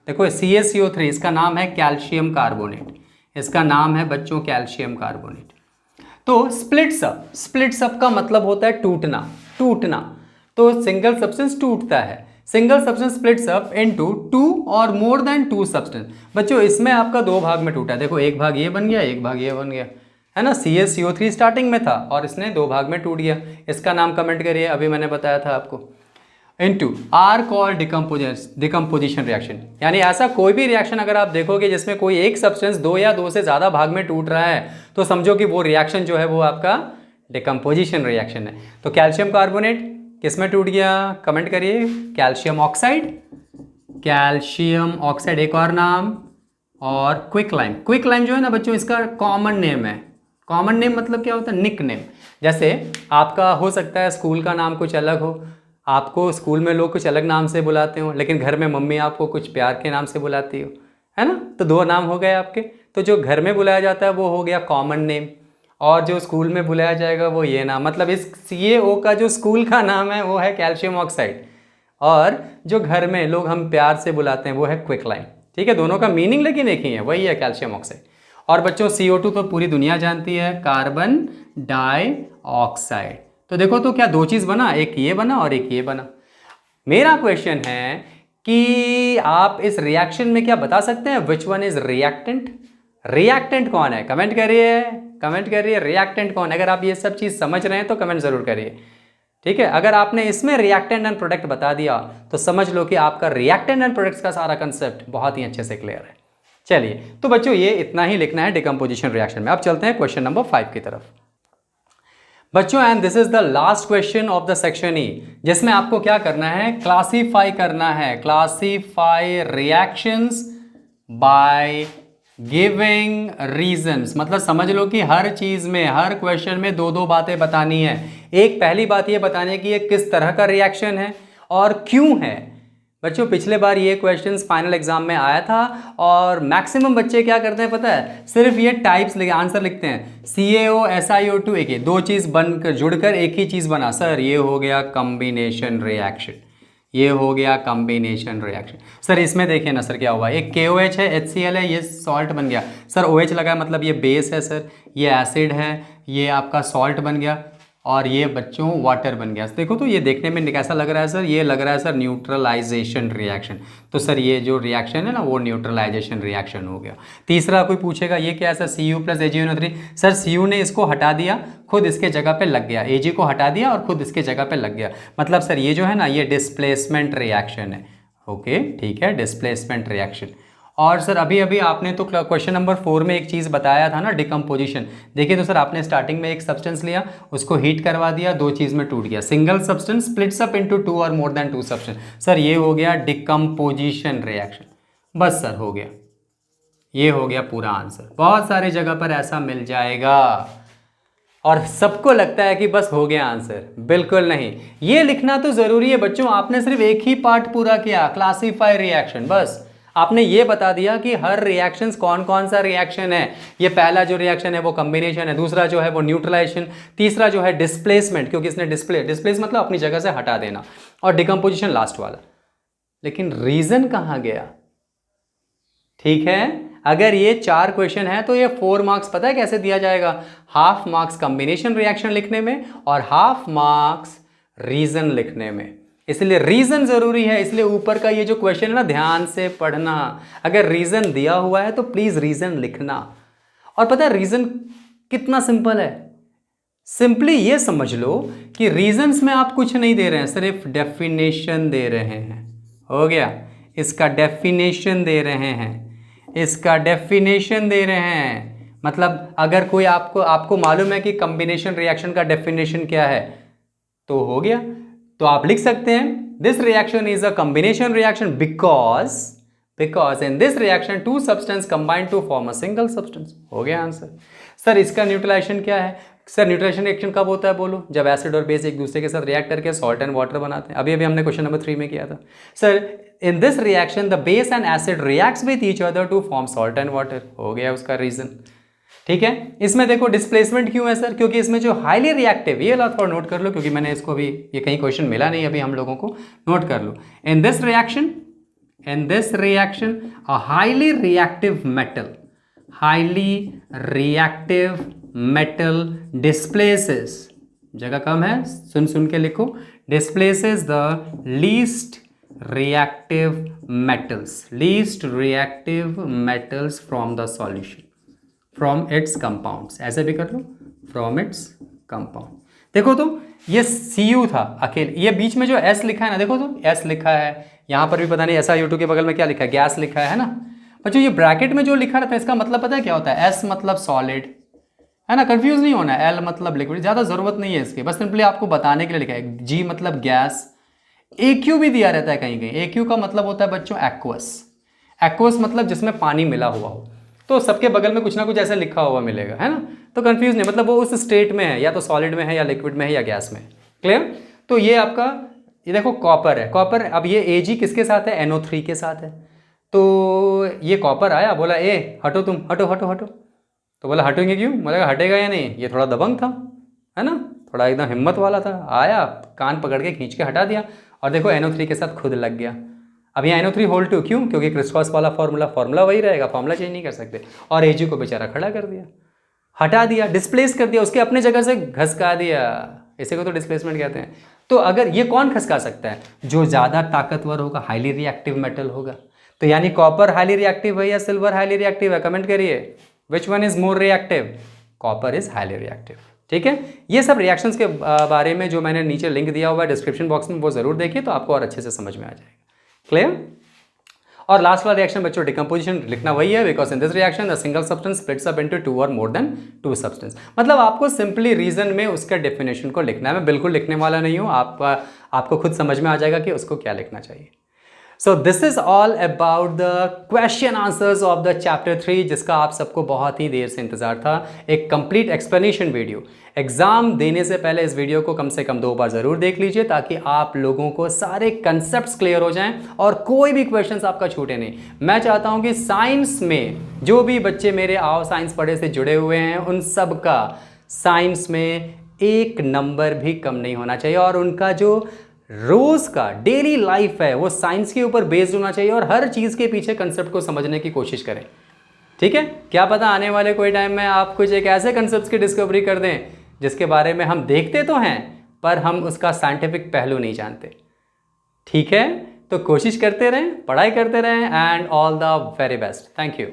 देखो CaCO3 इसका नाम है कैल्शियम कार्बोनेट, इसका नाम है बच्चों कैल्शियम कार्बोनेट। तो स्प्लिट्स अप का मतलब होता है टूटना, टूटना। तो सिंगल सब्सटेंस टूटता है, single substance splits up into 2 और मोर देन 2 सब्सटेंस। बच्चों इसमें आपका 2 भाग में टूटा है, देखो एक भाग ये बन गया, एक भाग ये बन गया, है ना। CaCO3 स्टार्टिंग में था और इसने 2 भाग में टूट गया, इसका नाम कमेंट करिए, अभी मैंने बताया था आपको। Into are called decomposition reaction, यानी ऐसा कोई भी रिएक्शन अगर आप देखोगे जिसमें कोई एक सब्सटेंस 2 या 2 से ज़्यादा भाग में टूट रहा है तो समझो कि वो रिएक्शन जो है वो आपका डिकम्पोजिशन रिएक्शन है। तो कैल्शियम कार्बोनेट किस में टूट गया, कमेंट करिए। कैल्शियम ऑक्साइड, कैल्शियम ऑक्साइड एक और नाम, और क्विकलाइम। क्विकलाइम जो है ना बच्चों इसका कॉमन नेम है। कॉमन नेम मतलब क्या होता है, निक नेम। जैसे आपका हो सकता है स्कूल का नाम कुछ अलग हो, आपको स्कूल में लोग कुछ अलग नाम से बुलाते हो, लेकिन घर में मम्मी आपको कुछ प्यार के नाम से बुलाती हो, है ना। तो 2 नाम हो गए आपके। तो जो घर में बुलाया जाता है वो हो गया कॉमन नेम, और जो स्कूल में बुलाया जाएगा वो ये नाम, मतलब इस CaO का जो स्कूल का नाम है वो है कैल्शियम ऑक्साइड, और जो घर में लोग हम प्यार से बुलाते हैं वो है क्विकलाइम। ठीक है, दोनों का मीनिंग लेकिन एक ही है, वही है कैल्शियम ऑक्साइड। और बच्चों CO2 तो पूरी दुनिया जानती है, कार्बन डाइऑक्साइड। तो देखो तो क्या 2 चीज़ बना, एक ये बना और एक ये बना। मेरा क्वेश्चन है कि आप इस रिएक्शन में क्या बता सकते हैं, which one is reactant. Reactant कौन है, कमेंट करिए, कमेंट करिए रिएक्टेंट कौन है। अगर आप ये सब चीज़ समझ रहे हैं तो कमेंट जरूर करिए, ठीक है। अगर आपने इसमें रिएक्टेंट एंड प्रोडक्ट बता दिया तो समझ लो कि आपका रिएक्टेंट एंड प्रोडक्ट्स का सारा कंसेप्ट बहुत ही अच्छे से क्लियर है। चलिए तो बच्चों ये इतना ही लिखना है डिकम्पोजिशन रिएक्शन में। अब चलते हैं क्वेश्चन नंबर 5 की तरफ। बच्चों and this is the last question of the section E, जिसमें आपको क्या करना है, क्लासीफाई करना है, classify reactions by giving reasons. मतलब समझ लो कि हर चीज में, हर क्वेश्चन में 2-2 बातें बतानी है। एक पहली बात ये बतानी है कि ये किस तरह का रिएक्शन है और क्यों है। बच्चों पिछले बार ये क्वेश्चंस फाइनल एग्जाम में आया था, और मैक्सिमम बच्चे क्या करते हैं पता है, सिर्फ ये टाइप्स लिखे, आंसर लिखते हैं CaO SiO2 एक ही, 2 चीज़ बनकर जुड़कर एक ही चीज़ बना, सर ये हो गया कॉम्बिनेशन रिएक्शन, ये हो गया कॉम्बिनेशन रिएक्शन। सर इसमें देखिए ना सर क्या हुआ, एक KOH है, HCl है, ये सॉल्ट बन गया। सर OH लगा है मतलब ये बेस है, सर ये एसिड है, ये आपका सॉल्ट बन गया, और ये बच्चों वाटर बन गया। देखो तो ये देखने में कैसा लग रहा है सर, ये लग रहा है सर न्यूट्रलाइजेशन रिएक्शन। तो सर ये जो रिएक्शन है ना वो न्यूट्रलाइजेशन रिएक्शन हो गया। तीसरा कोई पूछेगा ये क्या है sir, Cu + AgNO3। Sir Cu ने इसको हटा दिया, खुद इसके जगह पे लग गया, Ag को हटा दिया और खुद इसके जगह पे लग गया। मतलब सर ये जो है ना ये डिस्प्लेसमेंट रिएक्शन है। ओके ठीक है, डिस्प्लेसमेंट रिएक्शन। और सर अभी अभी आपने तो क्वेश्चन नंबर 4 में एक चीज़ बताया था ना, डिकम्पोजिशन। देखिए तो सर आपने स्टार्टिंग में एक सब्सटेंस लिया, उसको हीट करवा दिया, 2 चीज़ में टूट गया, single substance splits up into 2 और मोर देन 2 सब्सटेंस। सर ये हो गया डिकम्पोजिशन रिएक्शन। बस सर हो गया, ये हो गया पूरा आंसर। बहुत सारी जगह पर ऐसा मिल जाएगा और सबको लगता है कि बस हो गया आंसर, बिल्कुल नहीं। ये लिखना तो ज़रूरी है बच्चों। आपने सिर्फ एक ही पार्ट पूरा किया, क्लासीफाई रिएक्शन, बस आपने ये बता दिया कि हर रिएक्शंस कौन कौन सा रिएक्शन है। ये पहला जो रिएक्शन है वो कॉम्बिनेशन है, दूसरा जो है वो न्यूट्रलाइजेशन, तीसरा जो है डिस्प्लेसमेंट, क्योंकि इसने डिस्प्लेस मतलब अपनी जगह से हटा देना, और डिकम्पोजिशन लास्ट वाला। लेकिन रीजन कहाँ गया, ठीक है। अगर ये 4 क्वेश्चन है तो ये 4 मार्क्स पता है कैसे दिया जाएगा, हाफ मार्क्स कॉम्बिनेशन रिएक्शन लिखने में और हाफ मार्क्स रीजन लिखने में। इसलिए रीजन जरूरी है, इसलिए ऊपर का ये जो क्वेश्चन है ना ध्यान से पढ़ना। अगर रीजन दिया हुआ है तो प्लीज रीजन लिखना। और पता है रीजन कितना सिंपल है, सिंपली ये समझ लो कि रीजंस में आप कुछ नहीं दे रहे हैं, सिर्फ डेफिनेशन दे रहे हैं। हो गया, इसका डेफिनेशन दे रहे हैं, इसका डेफिनेशन दे रहे हैं। मतलब अगर कोई आपको मालूम है कि कॉम्बिनेशन रिएक्शन का डेफिनेशन क्या है तो हो गया। तो आप लिख सकते हैं this reaction is a combination reaction because in this reaction two substance combine to form a single substance. हो गया आंसर. सर इसका न्यूट्रलाइजेशन क्या है? सर न्यूट्रलाइजेशन रिएक्शन कब होता है बोलो? जब एसिड और बेस एक दूसरे के साथ रिएक्ट करके सॉल्ट एंड वाटर बनाते हैं. अभी हमने क्वेश्चन नंबर 3 में किया था. Sir in this reaction the base and acid reacts with each other to form salt and water. हो गया उसका रीजन. ठीक है. इसमें देखो डिस्प्लेसमेंट क्यों है सर? क्योंकि इसमें जो हाईली रिएक्टिव, ये ला थोड़ा नोट कर लो क्योंकि मैंने इसको अभी ये कहीं क्वेश्चन मिला नहीं अभी हम लोगों को. नोट कर लो. In this reaction a highly reactive metal displaces, जगह कम है सुन के लिखो, displaces the least reactive metals from the solution, from its compounds. ऐसे भी कर लो, फ्रॉम इट्स कंपाउंड. देखो तो ये Cu था अकेले, ये बीच में जो S लिखा है ना, देखो तो S लिखा है, यहाँ पर भी पता नहीं SiO2 के बगल में क्या लिखा है, गैस लिखा है ना. बच्चों ये ब्रैकेट में जो लिखा रहता है इसका मतलब पता है क्या होता है? S मतलब सॉलिड है ना, कंफ्यूज नहीं होना है. L मतलब लिक्विड, ज़्यादा ज़रूरत नहीं है इसके, बस सिंपली आपको बताने के लिए लिखा है. G मतलब गैस. AQ भी दिया रहता है कहीं कहीं. AQ का मतलब होता है बच्चों एक्वस मतलब जिसमें पानी मिला हुआ हो. तो सबके बगल में कुछ ना कुछ ऐसा लिखा हुआ मिलेगा, है ना. तो कंफ्यूज नहीं, मतलब वो उस स्टेट में है, या तो सॉलिड में है या लिक्विड में है या गैस में. क्लियर. तो ये आपका, ये देखो कॉपर है. कॉपर, अब ये Ag किसके साथ है? NO3 के साथ है. तो ये कॉपर आया, बोला ए हटो तुम, हटो. तो बोला हटेंगे क्यों? बोला हटेगा या नहीं. ये थोड़ा दबंग था, है ना, थोड़ा एकदम हिम्मत वाला था. आया, कान पकड़ के खींच के हटा दिया, और देखो NO3 के साथ खुद लग गया. अब यहाँ NO3 क्यों? क्योंकि क्रिस्क्रॉस वाला फॉर्मूला वही रहेगा, फॉर्मूला चेंज नहीं कर सकते. और Ag को बेचारा खड़ा कर दिया, हटा दिया, डिस्प्लेस कर दिया, उसके अपने जगह से घसका दिया. इसी को तो डिस्प्लेसमेंट कहते हैं. तो अगर ये कौन खसका सकता है? जो ज़्यादा ताकतवर होगा, हाईली रिएक्टिव मेटल होगा. तो यानी कॉपर हाईली रिएक्टिव है या सिल्वर हाईली रिएक्टिव है? कमेंट करिए. Which one is more reactive? Copper is highly reactive. ठीक है. ये सब रिएक्शंस के बारे में जो मैंने नीचे लिंक दिया हुआ है डिस्क्रिप्शन बॉक्स में, वो जरूर देखिए तो आपको और अच्छे से समझ में आ जाएगा. क्लियर. और लास्ट वाला रिएक्शन बच्चों डिकम्पोजिशन लिखना वही है, because in this reaction the single substance splits up into 2 और मोर देन 2 सब्सटेंस. मतलब आपको सिंपली रीजन में उसका डेफिनेशन को लिखना है. मैं बिल्कुल लिखने वाला नहीं हूँ, आपको खुद समझ में आ जाएगा कि उसको क्या लिखना चाहिए. So this is all about the question answers of the chapter 3, जिसका आप सबको बहुत ही देर से इंतजार था. एक कंप्लीट एक्सप्लेनेशन वीडियो. एग्जाम देने से पहले इस वीडियो को कम से कम 2 बार ज़रूर देख लीजिए ताकि आप लोगों को सारे कंसेप्ट्स क्लियर हो जाएं और कोई भी क्वेश्चंस आपका छूटे नहीं. मैं चाहता हूं कि साइंस में जो भी बच्चे मेरे आओ साइंस पढ़े से जुड़े हुए हैं, उन सब का साइंस में 1 नंबर भी कम नहीं होना चाहिए, और उनका जो रोज़ का डेली लाइफ है वो साइंस के ऊपर बेस्ड होना चाहिए, और हर चीज़ के पीछे कंसेप्ट को समझने की कोशिश करें. ठीक है. क्या पता आने वाले कोई टाइम में आप कुछ एक ऐसे कंसेप्ट की डिस्कवरी कर दें जिसके बारे में हम देखते तो हैं पर हम उसका साइंटिफिक पहलू नहीं जानते. ठीक है. तो कोशिश करते रहें, पढ़ाई करते रहें, and all the very best. Thank you.